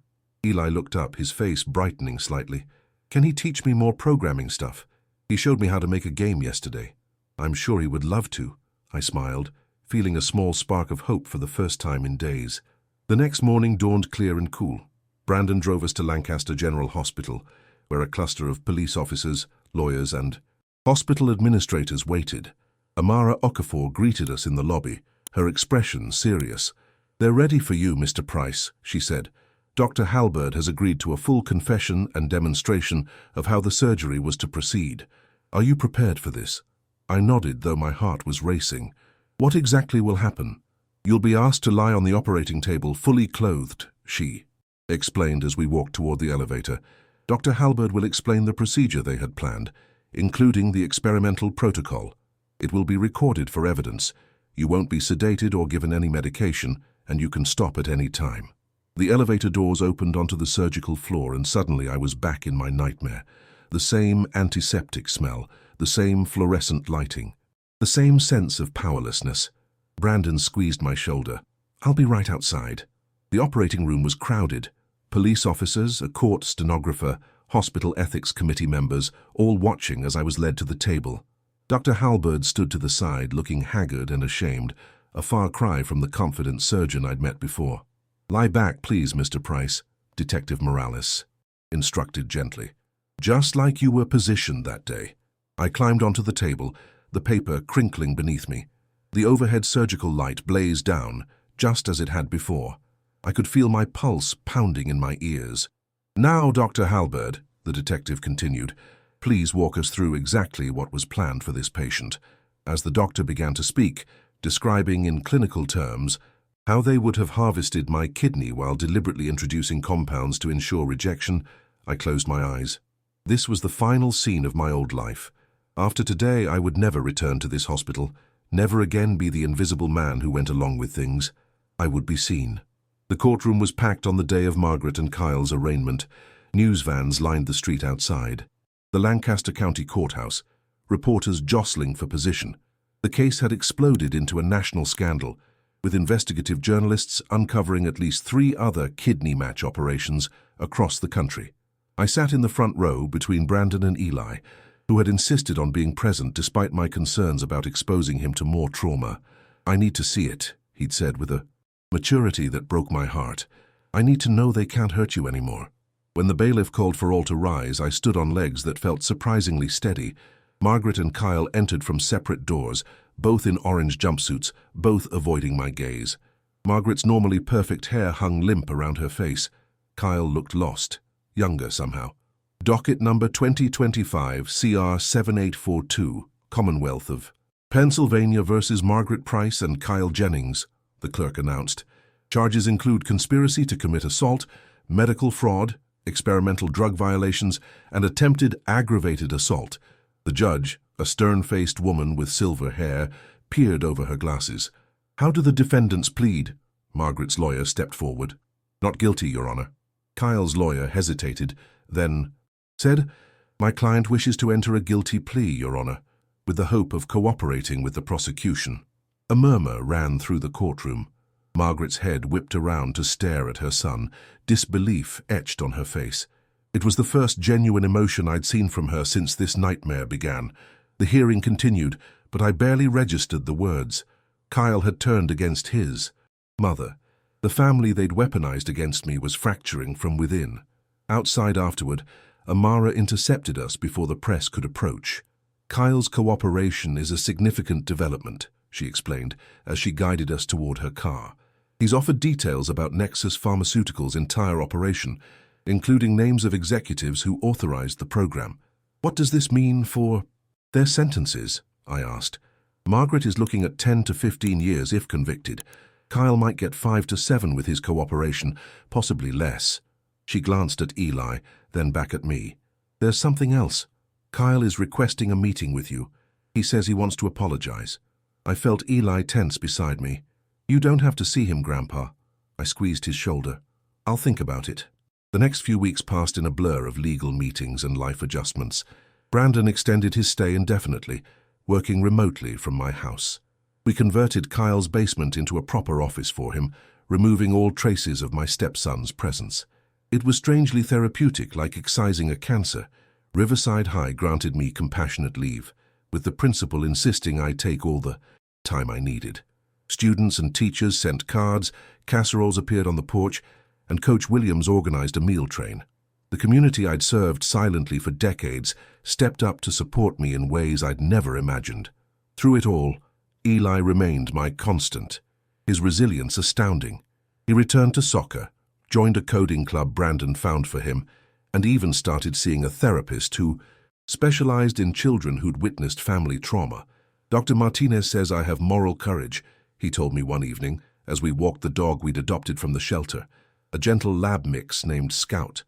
Eli looked up, his face brightening slightly. Can he teach me more programming stuff? He showed me how to make a game yesterday. I'm sure he would love to, I smiled, feeling a small spark of hope for the first time in days. The next morning dawned clear and cool. Brandon drove us to Lancaster General Hospital, where a cluster of police officers, lawyers, and hospital administrators waited. Amara Okafor greeted us in the lobby, her expression serious. They're ready for you, Mr. Price, she said. Dr. Halberd has agreed to a full confession and demonstration of how the surgery was to proceed. Are you prepared for this? I nodded, though my heart was racing. What exactly will happen? You'll be asked to lie on the operating table fully clothed, she explained as we walked toward the elevator. Dr. Halberd will explain the procedure they had planned, including the experimental protocol. It will be recorded for evidence. You won't be sedated or given any medication, and you can stop at any time. The elevator doors opened onto the surgical floor, and suddenly I was back in my nightmare. The same antiseptic smell, the same fluorescent lighting, the same sense of powerlessness. Brandon squeezed my shoulder. I'll be right outside. The operating room was crowded. Police officers, a court stenographer, hospital ethics committee members, all watching as I was led to the table. Dr. Halberd stood to the side, looking haggard and ashamed, a far cry from the confident surgeon I'd met before. Lie back, please, Mr. Price, Detective Morales instructed gently. Just like you were positioned that day. I climbed onto the table, the paper crinkling beneath me. The overhead surgical light blazed down, just as it had before. I could feel my pulse pounding in my ears. Now, Dr. Halberd, the detective continued, please walk us through exactly what was planned for this patient. As the doctor began to speak, describing in clinical terms how they would have harvested my kidney while deliberately introducing compounds to ensure rejection, I closed my eyes. This was the final scene of my old life. After today, I would never return to this hospital, never again be the invisible man who went along with things. I would be seen. The courtroom was packed on the day of Margaret and Kyle's arraignment. News vans lined the street outside. The Lancaster County Courthouse, reporters jostling for position. The case had exploded into a national scandal, with investigative journalists uncovering at least 3 other kidney match operations across the country. I sat in the front row between Brandon and Eli, who had insisted on being present despite my concerns about exposing him to more trauma. I need to see it, he'd said with a maturity that broke my heart. I need to know they can't hurt you anymore. When the bailiff called for all to rise, I stood on legs that felt surprisingly steady. Margaret and Kyle entered from separate doors, both in orange jumpsuits, both avoiding my gaze. Margaret's normally perfect hair hung limp around her face. Kyle looked lost, younger somehow. Docket number 2025 CR 7842, Commonwealth of Pennsylvania versus Margaret Price and Kyle Jennings, the clerk announced. Charges include conspiracy to commit assault, medical fraud, experimental drug violations, and attempted aggravated assault. The judge, a stern-faced woman with silver hair, peered over her glasses. How do the defendants plead? Margaret's lawyer stepped forward. Not guilty, Your Honor. Kyle's lawyer hesitated, then said, My client wishes to enter a guilty plea, Your Honor, with the hope of cooperating with the prosecution. A murmur ran through the courtroom. Margaret's head whipped around to stare at her son, disbelief etched on her face. It was the first genuine emotion I'd seen from her since this nightmare began. The hearing continued, but I barely registered the words. Kyle had turned against his mother. The family they'd weaponized against me was fracturing from within. Outside afterward, Amara intercepted us before the press could approach. Kyle's cooperation is a significant development, she explained as she guided us toward her car. He's offered details about Nexus Pharmaceuticals' entire operation, including names of executives who authorized the program. What does this mean for their sentences? I asked. Margaret is looking at 10 to 15 years if convicted. Kyle might get 5 to 7 with his cooperation, possibly less. She glanced at Eli, then back at me. There's something else. Kyle is requesting a meeting with you. He says he wants to apologize. I felt Eli tense beside me. You don't have to see him, Grandpa. I squeezed his shoulder. I'll think about it. The next few weeks passed in a blur of legal meetings and life adjustments. Brandon extended his stay indefinitely, working remotely from my house. We converted Kyle's basement into a proper office for him, removing all traces of my stepson's presence. It was strangely therapeutic, like excising a cancer. Riverside High granted me compassionate leave, with the principal insisting I take all the time I needed. Students and teachers sent cards, casseroles appeared on the porch, and Coach Williams organized a meal train. The community I'd served silently for decades stepped up to support me in ways I'd never imagined. Through it all, Eli remained my constant, his resilience astounding. He returned to soccer, joined a coding club Brandon found for him, and even started seeing a therapist who specialized in children who'd witnessed family trauma. Dr. Martinez says I have moral courage, he told me one evening as we walked the dog we'd adopted from the shelter, a gentle lab mix named Scout.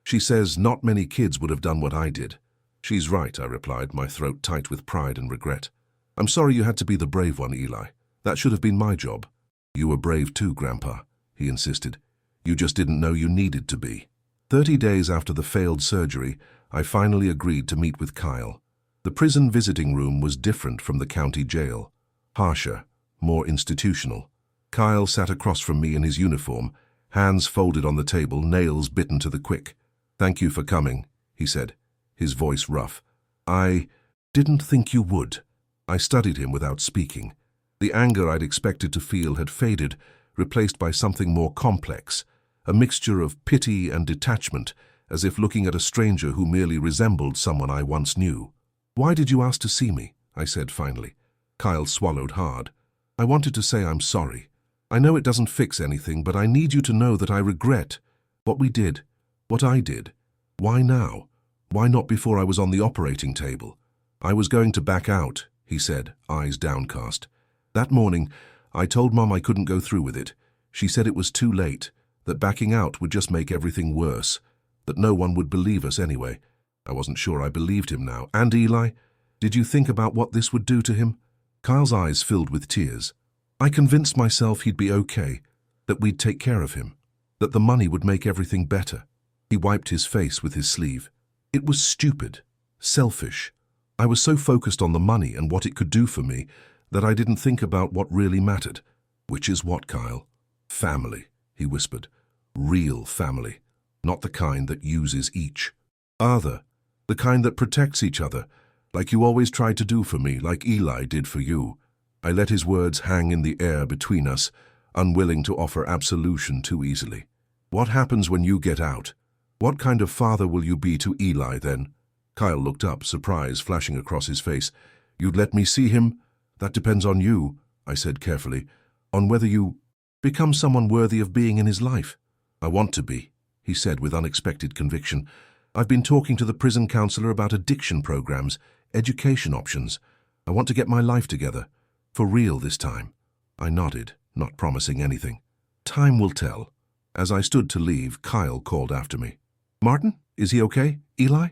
She says not many kids would have done what I did. She's right, I replied, my throat tight with pride and regret. I'm sorry you had to be the brave one, Eli. That should have been my job. You were brave too, Grandpa, he insisted. You just didn't know you needed to be. 30 days after the failed surgery, I finally agreed to meet with Kyle. The prison visiting room was different from the county jail. Harsher, more institutional. Kyle sat across from me in his uniform, hands folded on the table, nails bitten to the quick. Thank you for coming, he said, his voice rough. I didn't think you would. I studied him without speaking. The anger I'd expected to feel had faded, replaced by something more complex, a mixture of pity and detachment, as if looking at a stranger who merely resembled someone I once knew. Why did you ask to see me? I said finally. Kyle swallowed hard. I wanted to say I'm sorry. I know it doesn't fix anything, but I need you to know that I regret what we did, what I did. Why now? Why not before I was on the operating table? I was going to back out, he said, eyes downcast. That morning, I told Mom I couldn't go through with it. She said it was too late, that backing out would just make everything worse, that no one would believe us anyway. I wasn't sure I believed him now. And Eli, did you think about what this would do to him? Kyle's eyes filled with tears. I convinced myself he'd be okay, that we'd take care of him, that the money would make everything better. He wiped his face with his sleeve. It was stupid, selfish. I was so focused on the money and what it could do for me that I didn't think about what really mattered. Which is what, Kyle? Family, he whispered. Real family, not the kind that uses each other, the kind that protects each other, like you always tried to do for me, like Eli did for you. I let his words hang in the air between us, unwilling to offer absolution too easily. What happens when you get out? What kind of father will you be to Eli then? Kyle looked up, surprise flashing across his face. You'd let me see him? That depends on you, I said carefully, on whether you become someone worthy of being in his life. I want to be, he said with unexpected conviction. I've been talking to the prison counselor about addiction programs, education options. I want to get my life together. For real this time. I nodded, not promising anything. Time will tell. As I stood to leave, Kyle called after me. Martin, is he okay? Eli?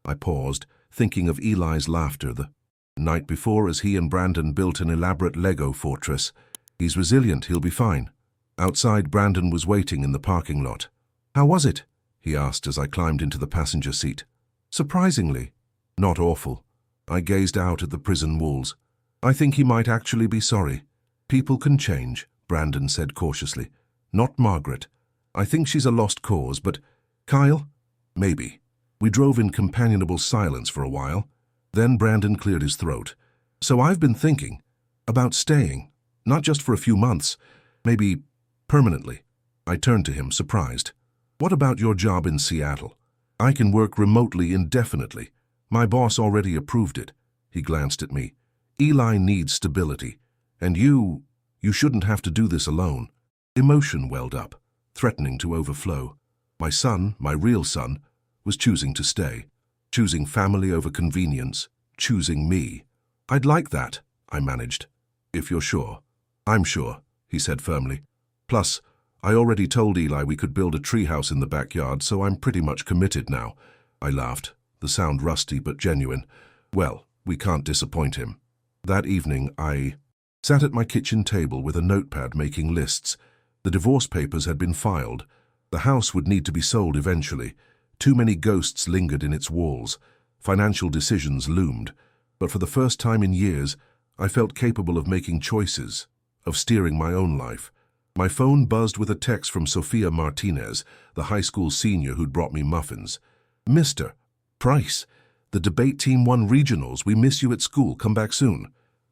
I paused, thinking of Eli's laughter the night before as he and Brandon built an elaborate Lego fortress. He's resilient, he'll be fine. Outside, Brandon was waiting in the parking lot. How was it? He asked as I climbed into the passenger seat. Surprisingly, not awful. I gazed out at the prison walls. I think he might actually be sorry. People can change, Brandon said cautiously. Not Margaret. I think she's a lost cause, but Kyle? Maybe. We drove in companionable silence for a while. Then Brandon cleared his throat. So I've been thinking about staying, not just for a few months, maybe permanently. I turned to him, surprised. What about your job in Seattle? I can work remotely indefinitely. My boss already approved it. He glanced at me. Eli needs stability, and you shouldn't have to do this alone. Emotion welled up, threatening to overflow. My son, my real son, was choosing to stay, choosing family over convenience, choosing me. I'd like that, I managed. If you're sure. I'm sure, he said firmly. Plus, I already told Eli we could build a treehouse in the backyard, so I'm pretty much committed now. I laughed, the sound rusty but genuine. Well, we can't disappoint him. That evening, I sat at my kitchen table with a notepad making lists. The divorce papers had been filed. The house would need to be sold eventually. Too many ghosts lingered in its walls. Financial decisions loomed. But for the first time in years, I felt capable of making choices, of steering my own life. My phone buzzed with a text from Sophia Martinez, the high school senior who'd brought me muffins. Mr. Price, the debate team won regionals. We miss you at school. Come back soon.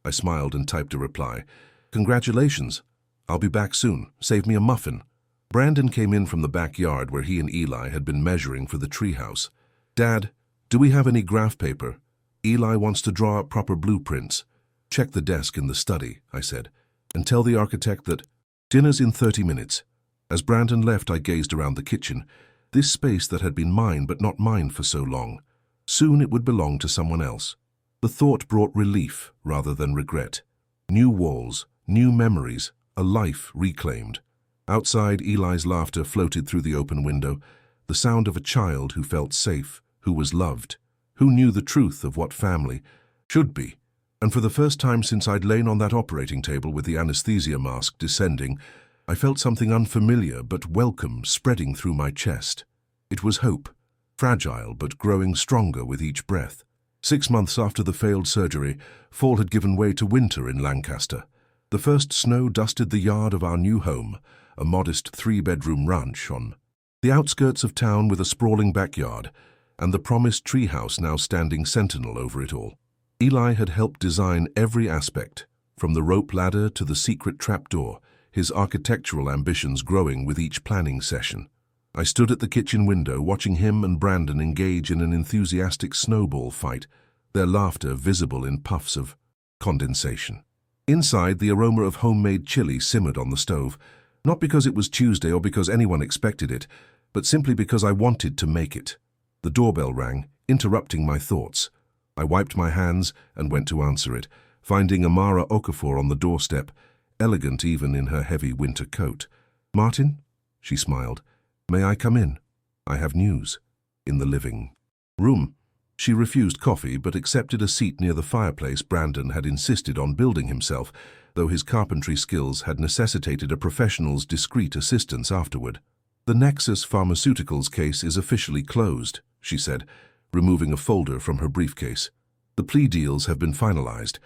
I smiled and typed a reply. Congratulations. I'll be back soon. Save me a muffin. Brandon came in from the backyard where he and Eli had been measuring for the treehouse. Dad, do we have any graph paper? Eli wants to draw up proper blueprints. Check the desk in the study, I said, and tell the architect that dinner's in 30 minutes. As Brandon left, I gazed around the kitchen, this space that had been mine but not mine for so long. Soon it would belong to someone else. The thought brought relief rather than regret. New walls, new memories, a life reclaimed. Outside, Eli's laughter floated through the open window, the sound of a child who felt safe, who was loved, who knew the truth of what family should be. And for the first time since I'd lain on that operating table with the anesthesia mask descending, I felt something unfamiliar but welcome spreading through my chest. It was hope, fragile but growing stronger with each breath. 6 months after the failed surgery, fall had given way to winter in Lancaster. The first snow dusted the yard of our new home, a modest 3-bedroom ranch on the outskirts of town with a sprawling backyard, and the promised treehouse now standing sentinel over it all. Eli had helped design every aspect, from the rope ladder to the secret trapdoor, his architectural ambitions growing with each planning session. I stood at the kitchen window watching him and Brandon engage in an enthusiastic snowball fight, their laughter visible in puffs of condensation. Inside, the aroma of homemade chili simmered on the stove, not because it was Tuesday or because anyone expected it, but simply because I wanted to make it. The doorbell rang, interrupting my thoughts. I wiped my hands and went to answer it, finding Amara Okafor on the doorstep, elegant even in her heavy winter coat. Martin? She smiled. May I come in? I have news. In the living room. She refused coffee but accepted a seat near the fireplace Brandon had insisted on building himself, though his carpentry skills had necessitated a professional's discreet assistance afterward. The Nexus Pharmaceuticals case is officially closed, she said, removing a folder from her briefcase. The plea deals have been finalized.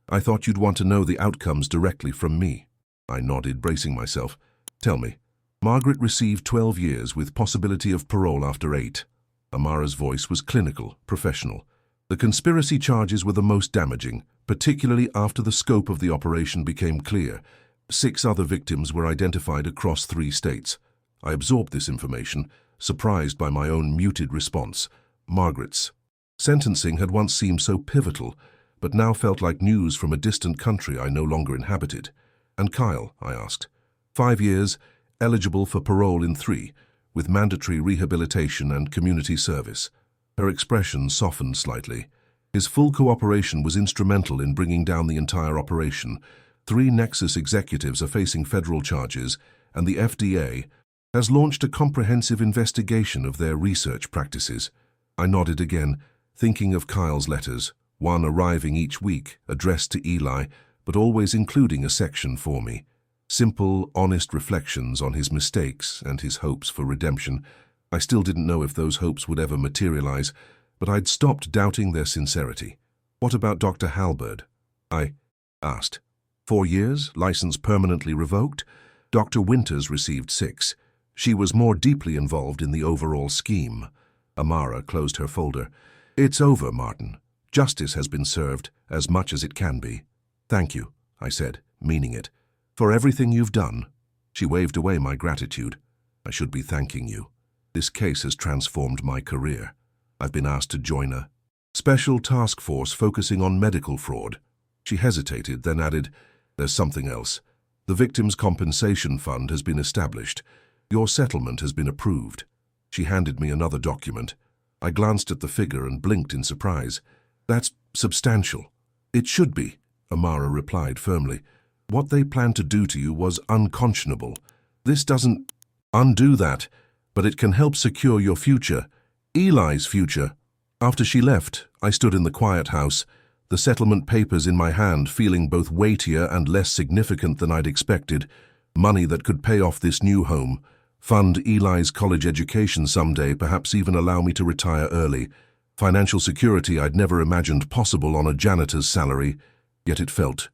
I thought you'd want to know the outcomes directly from me. I nodded, bracing myself. Tell me. Margaret received 12 years with possibility of parole after 8. Amara's voice was clinical, professional. The conspiracy charges were the most damaging, particularly after the scope of the operation became clear. 6 other victims were identified across 3 states. I absorbed this information, surprised by my own muted response. Margaret's sentencing had once seemed so pivotal, but now felt like news from a distant country I no longer inhabited. And Kyle, I asked. 5 years, eligible for parole in 3, with mandatory rehabilitation and community service. Her expression softened slightly. His full cooperation was instrumental in bringing down the entire operation. 3 Nexus executives are facing federal charges, and the FDA has launched a comprehensive investigation of their research practices. I nodded again, thinking of Kyle's letters, one arriving each week, addressed to Eli, but always including a section for me. Simple, honest reflections on his mistakes and his hopes for redemption. I still didn't know if those hopes would ever materialize, but I'd stopped doubting their sincerity. What about Dr. Halberd? I asked. 4 years, license permanently revoked? Dr. Winters received 6. She was more deeply involved in the overall scheme. Amara closed her folder. It's over, Martin. Justice has been served, as much as it can be. Thank you, I said, meaning it, for everything you've done. She waved away my gratitude. I should be thanking you. This case has transformed my career. I've been asked to join a special task force focusing on medical fraud. She hesitated, then added, there's something else. The Victims' Compensation Fund has been established. Your settlement has been approved. She handed me another document. I glanced at the figure and blinked in surprise. That's substantial. It should be, Amara replied firmly. What they planned to do to you was unconscionable. This doesn't undo that, but it can help secure your future, Eli's future. After she left, I stood in the quiet house, the settlement papers in my hand, feeling both weightier and less significant than I'd expected. Money that could pay off this new home, fund Eli's college education someday, perhaps even allow me to retire early. Financial security I'd never imagined possible on a janitor's salary, yet it felt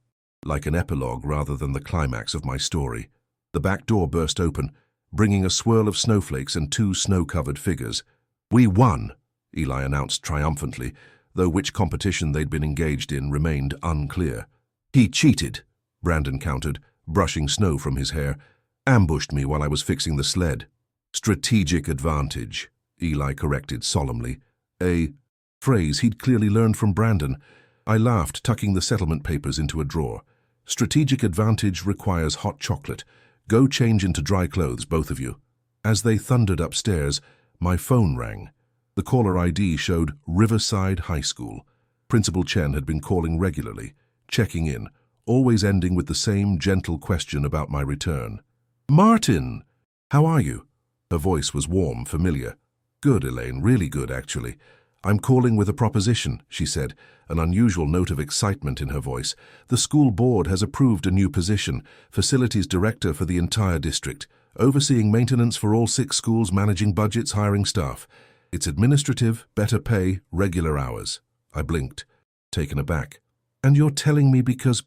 like an epilogue rather than the climax of my story. The back door burst open, bringing a swirl of snowflakes and two snow-covered figures. We won, Eli announced triumphantly, though which competition they'd been engaged in remained unclear. He cheated, Brandon countered, brushing snow from his hair. Ambushed me while I was fixing the sled. Strategic advantage, Eli corrected solemnly. A phrase he'd clearly learned from Brandon. I laughed, tucking the settlement papers into a drawer. Strategic advantage requires hot chocolate. Go change into dry clothes, both of you. As they thundered upstairs, my phone rang. The caller ID showed Riverside High School. Principal Chen had been calling regularly, checking in, always ending with the same gentle question about my return. Martin! How are you? Her voice was warm, familiar. Good, Elaine, really good, actually. I'm calling with a proposition, she said, an unusual note of excitement in her voice. The school board has approved a new position, facilities director for the entire district, overseeing maintenance for all 6 schools, managing budgets, hiring staff. It's administrative, better pay, regular hours. I blinked, taken aback. And you're telling me because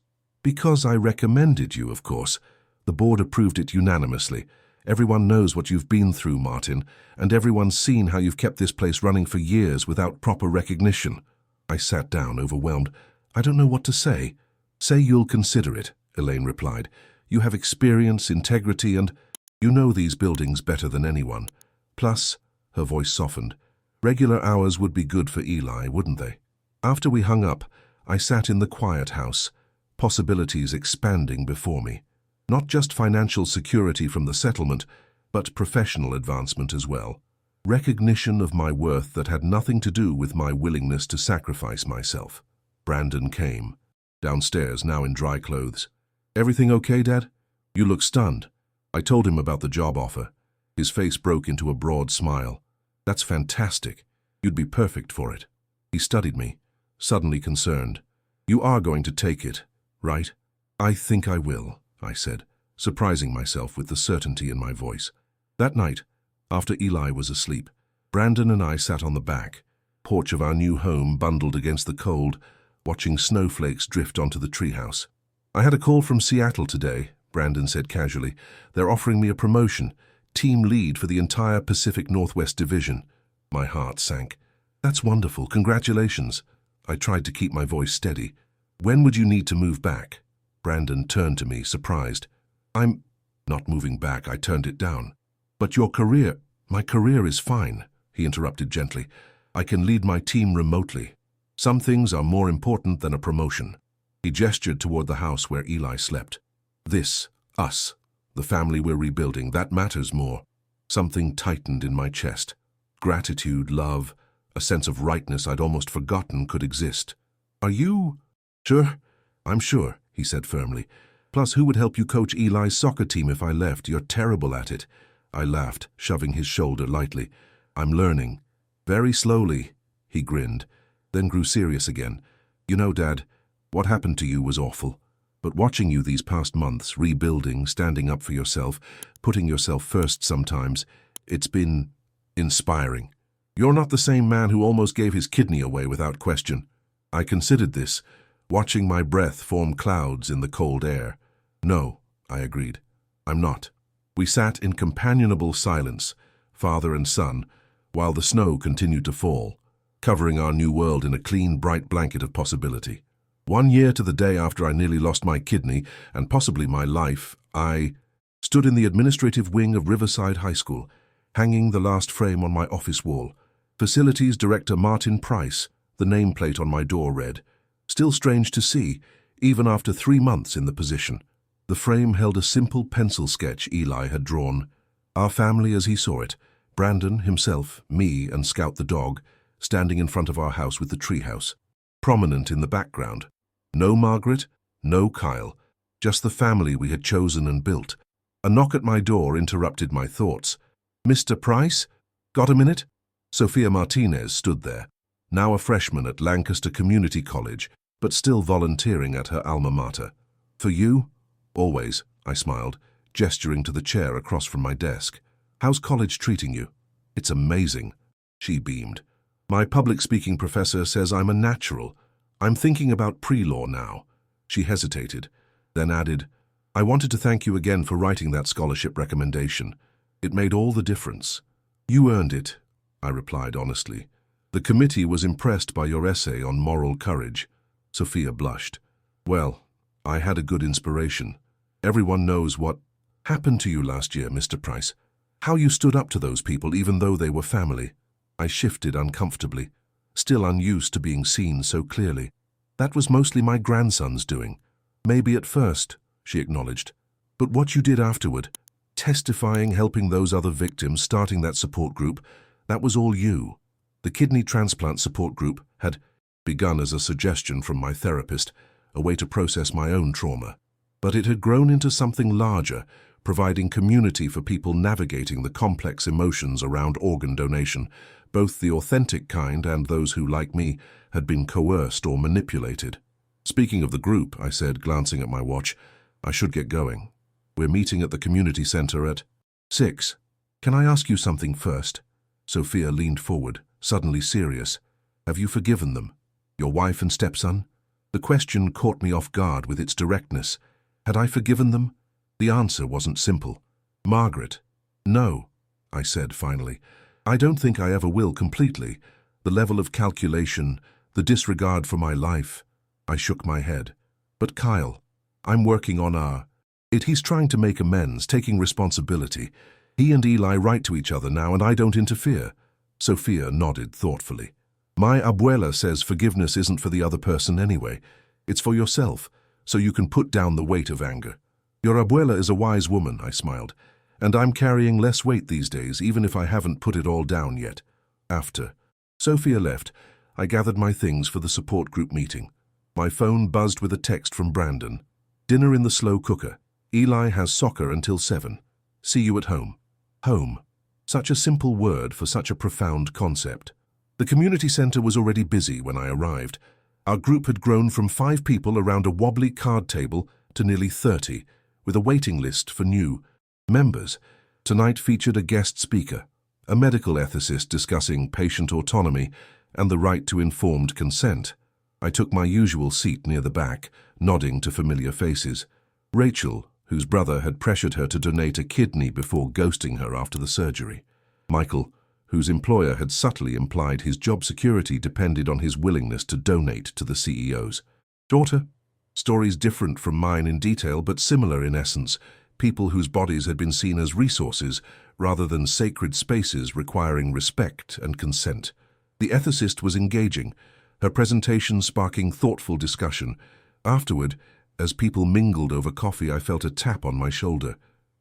I recommended you, of course. The board approved it unanimously. Everyone knows what you've been through, Martin, and everyone's seen how you've kept this place running for years without proper recognition. I sat down, overwhelmed. I don't know what to say. Say you'll consider it, Elaine replied. You have experience, integrity, and you know these buildings better than anyone. Plus, her voice softened, regular hours would be good for Eli, wouldn't they? After we hung up, I sat in the quiet house, possibilities expanding before me. Not just financial security from the settlement, but professional advancement as well. Recognition of my worth that had nothing to do with my willingness to sacrifice myself. Brandon came, downstairs, now in dry clothes. Everything okay, Dad? You look stunned. I told him about the job offer. His face broke into a broad smile. That's fantastic. You'd be perfect for it. He studied me, suddenly concerned. You are going to take it, right? I think I will, I said, surprising myself with the certainty in my voice. That night, after Eli was asleep, Brandon and I sat on the back porch of our new home, bundled against the cold, watching snowflakes drift onto the treehouse. I had a call from Seattle today, Brandon said casually. They're offering me a promotion, team lead for the entire Pacific Northwest Division. My heart sank. That's wonderful. Congratulations. I tried to keep my voice steady. When would you need to move back? Brandon turned to me, surprised. I'm not moving back. I turned it down. But your career, my career is fine, he interrupted gently. I can lead my team remotely. Some things are more important than a promotion. He gestured toward the house where Eli slept. This, us, the family we're rebuilding, that matters more. Something tightened in my chest. Gratitude, love, a sense of rightness I'd almost forgotten could exist. Are you sure? I'm sure, he said firmly. Plus, who would help you coach Eli's soccer team if I left? You're terrible at it. I laughed, shoving his shoulder lightly. I'm learning. Very slowly, he grinned, then grew serious again. You know, Dad, what happened to you was awful. But watching you these past months, rebuilding, standing up for yourself, putting yourself first sometimes, it's been inspiring. You're not the same man who almost gave his kidney away without question. I considered this, watching my breath form clouds in the cold air. No, I agreed. I'm not. We sat in companionable silence, father and son, while the snow continued to fall. covering our new world in a clean, bright blanket of possibility. 1 year to the day after I nearly lost my kidney and possibly my life, I stood in the administrative wing of Riverside High School, hanging the last frame on my office wall. Facilities Director Martin Price, the nameplate on my door read. Still strange to see, even after 3 months in the position. The frame held a simple pencil sketch Eli had drawn. Our family as he saw it, Brandon, himself, me, and Scout the dog, standing in front of our house with the treehouse. Prominent in the background. No Margaret, no Kyle, just the family we had chosen and built. A knock at my door interrupted my thoughts. "Mr. Price? Got a minute?" Sophia Martinez stood there, now a freshman at Lancaster Community College, but still volunteering at her alma mater. "For you?" "Always," I smiled, gesturing to the chair across from my desk. "How's college treating you?" "It's amazing," she beamed. "My public speaking professor says I'm a natural. I'm thinking about pre-law now." She hesitated, then added, "I wanted to thank you again for writing that scholarship recommendation. It made all the difference." "You earned it," I replied honestly. "The committee was impressed by your essay on moral courage." Sophia blushed. "Well, I had a good inspiration. Everyone knows what happened to you last year, Mr. Price. How you stood up to those people even though they were family." I shifted uncomfortably, still unused to being seen so clearly. "That was mostly my grandson's doing." "Maybe at first," she acknowledged. "But what you did afterward, testifying, helping those other victims, starting that support group, that was all you." The kidney transplant support group had begun as a suggestion from my therapist, a way to process my own trauma. But it had grown into something larger, providing community for people navigating the complex emotions around organ donation, both the authentic kind and those who, like me, had been coerced or manipulated. "Speaking of the group," I said, glancing at my watch, "I should get going. We're meeting at the community center at 6. Can I ask you something first?" Sophia leaned forward, suddenly serious. "Have you forgiven them? Your wife and stepson?" The question caught me off guard with its directness. Had I forgiven them? The answer wasn't simple. "Margaret." "No," I said finally. "I don't think I ever will completely. The level of calculation, the disregard for my life." I shook my head. "But Kyle, I'm working on he's trying to make amends, taking responsibility. He and Eli write to each other now and I don't interfere." Sophia nodded thoughtfully. "My abuela says forgiveness isn't for the other person anyway. It's for yourself, so you can put down the weight of anger." "Your abuela is a wise woman," I smiled, "and I'm carrying less weight these days, even if I haven't put it all down yet." After Sophia left, I gathered my things for the support group meeting. My phone buzzed with a text from Brandon. "Dinner in the slow cooker. Eli has soccer until 7. See you at home." Home. Such a simple word for such a profound concept. The community center was already busy when I arrived. Our group had grown from 5 people around a wobbly card table to nearly 30, with a waiting list for new members. Tonight featured a guest speaker, a medical ethicist discussing patient autonomy and the right to informed consent. I took my usual seat near the back, nodding to familiar faces. Rachel, whose brother had pressured her to donate a kidney before ghosting her after the surgery. Michael, whose employer had subtly implied his job security depended on his willingness to donate to the CEO's daughter. Stories different from mine in detail, but similar in essence. People whose bodies had been seen as resources rather than sacred spaces requiring respect and consent. The ethicist was engaging, her presentation sparking thoughtful discussion. Afterward, as people mingled over coffee, I felt a tap on my shoulder.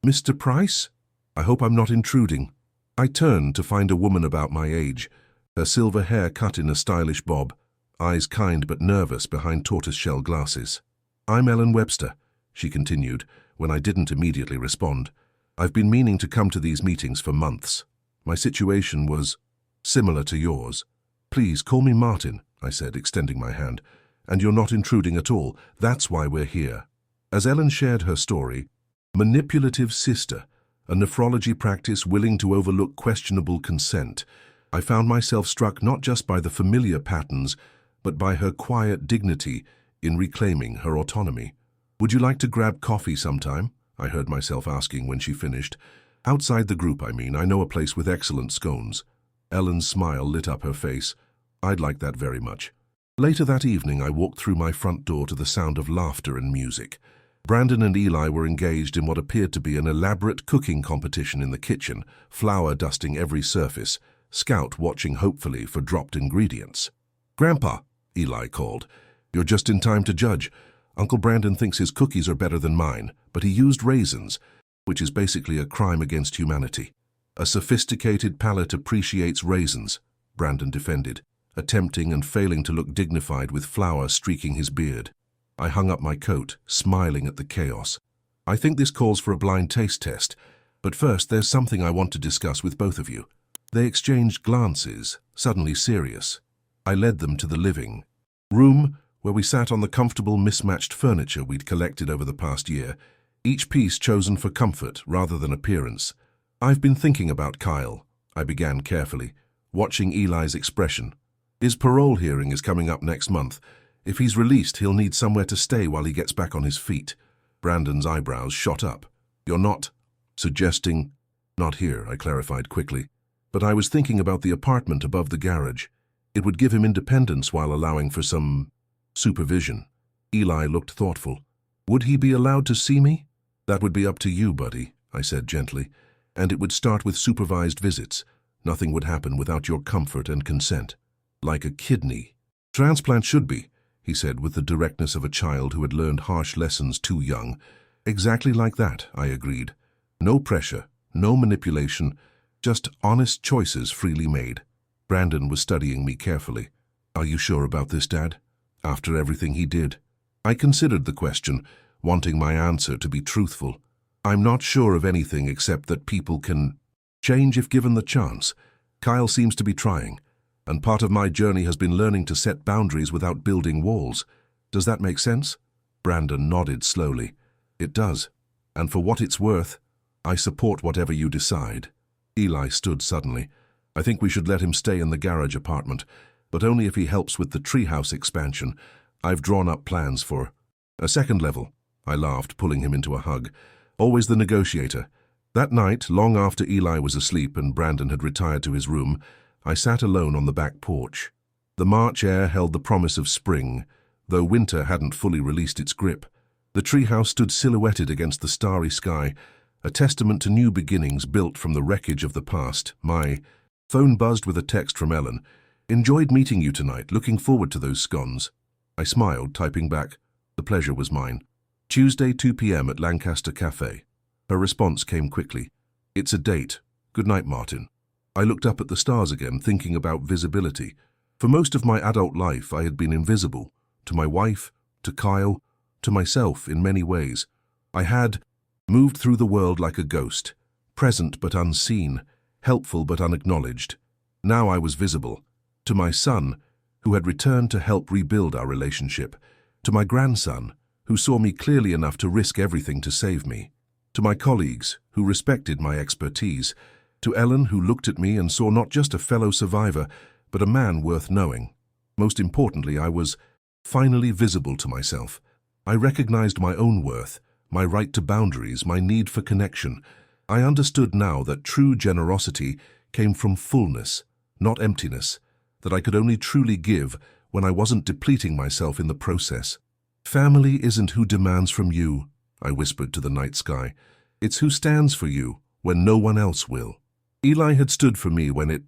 "Mr. Price? I hope I'm not intruding." I turned to find a woman about my age, her silver hair cut in a stylish bob, eyes kind but nervous behind tortoiseshell glasses. "I'm Ellen Webster," she continued, when I didn't immediately respond. "I've been meaning to come to these meetings for months. My situation was similar to yours." "Please call me Martin," I said, extending my hand. "And you're not intruding at all. That's why we're here." As Ellen shared her story, manipulative sister, a nephrology practice willing to overlook questionable consent, I found myself struck not just by the familiar patterns, but by her quiet dignity in reclaiming her autonomy. "Would you like to grab coffee sometime?" I heard myself asking when she finished. "Outside the group, I mean. I know a place with excellent scones." Ellen's smile lit up her face. I'd like that very much. Later that evening, I walked through my front door to the sound of laughter and music. Brandon and Eli were engaged in what appeared to be an elaborate cooking competition in the kitchen, flour dusting every surface, Scout watching hopefully for dropped ingredients. "Grandpa," Eli called, "you're just in time to judge. Uncle Brandon thinks his cookies are better than mine, but he used raisins, which is basically a crime against humanity." "A sophisticated palate appreciates raisins," Brandon defended, attempting and failing to look dignified with flour streaking his beard. I hung up my coat, smiling at the chaos. "I think this calls for a blind taste test, but first there's something I want to discuss with both of you." They exchanged glances, suddenly serious. I led them to the living room, where we sat on the comfortable, mismatched furniture we'd collected over the past year, each piece chosen for comfort rather than appearance. "I've been thinking about Kyle," I began carefully, watching Eli's expression. "His parole hearing is coming up next month. If he's released, he'll need somewhere to stay while he gets back on his feet." Brandon's eyebrows shot up. "You're not suggesting—" "Not here," I clarified quickly. "But I was thinking about the apartment above the garage. It would give him independence while allowing for some supervision." Eli looked thoughtful. "Would he be allowed to see me?" "That would be up to you, buddy," I said gently. "And it would start with supervised visits. Nothing would happen without your comfort and consent." "Like a kidney transplant should be," he said with the directness of a child who had learned harsh lessons too young. "Exactly like that," I agreed. "No pressure, no manipulation, just honest choices freely made." Brandon was studying me carefully. "Are you sure about this, Dad? After everything he did?" I considered the question, wanting my answer to be truthful. "I'm not sure of anything except that people can change if given the chance. Kyle seems to be trying, and part of my journey has been learning to set boundaries without building walls. Does that make sense?" Brandon nodded slowly. "It does. And for what it's worth, I support whatever you decide." Eli stood suddenly. "I think we should let him stay in the garage apartment, but only if he helps with the treehouse expansion. I've drawn up plans for a second level." I laughed, pulling him into a hug. Always the negotiator. That night, long after Eli was asleep and Brandon had retired to his room, I sat alone on the back porch. The March air held the promise of spring, though winter hadn't fully released its grip. The treehouse stood silhouetted against the starry sky, a testament to new beginnings built from the wreckage of the past. My phone buzzed with a text from Ellen. "Enjoyed meeting you tonight. Looking forward to those scones." I smiled, typing back. The pleasure was mine. "Tuesday, 2 p.m. at Lancaster Cafe." Her response came quickly. "It's a date. Good night, Martin." I looked up at the stars again, thinking about visibility. For most of my adult life, I had been invisible. To my wife, to Kyle, to myself in many ways. I had moved through the world like a ghost, present but unseen, helpful but unacknowledged. Now I was visible. To my son, who had returned to help rebuild our relationship. To my grandson, who saw me clearly enough to risk everything to save me. To my colleagues, who respected my expertise. To Ellen, who looked at me and saw not just a fellow survivor, but a man worth knowing. Most importantly, I was finally visible to myself. I recognized my own worth, my right to boundaries, my need for connection. I understood now that true generosity came from fullness, not emptiness, that I could only truly give when I wasn't depleting myself in the process. "Family isn't who demands from you," I whispered to the night sky. "It's who stands for you when no one else will." Eli had stood for me when it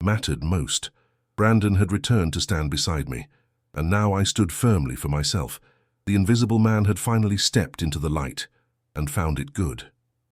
mattered most. Brandon had returned to stand beside me, and now I stood firmly for myself. The invisible man had finally stepped into the light and found it good.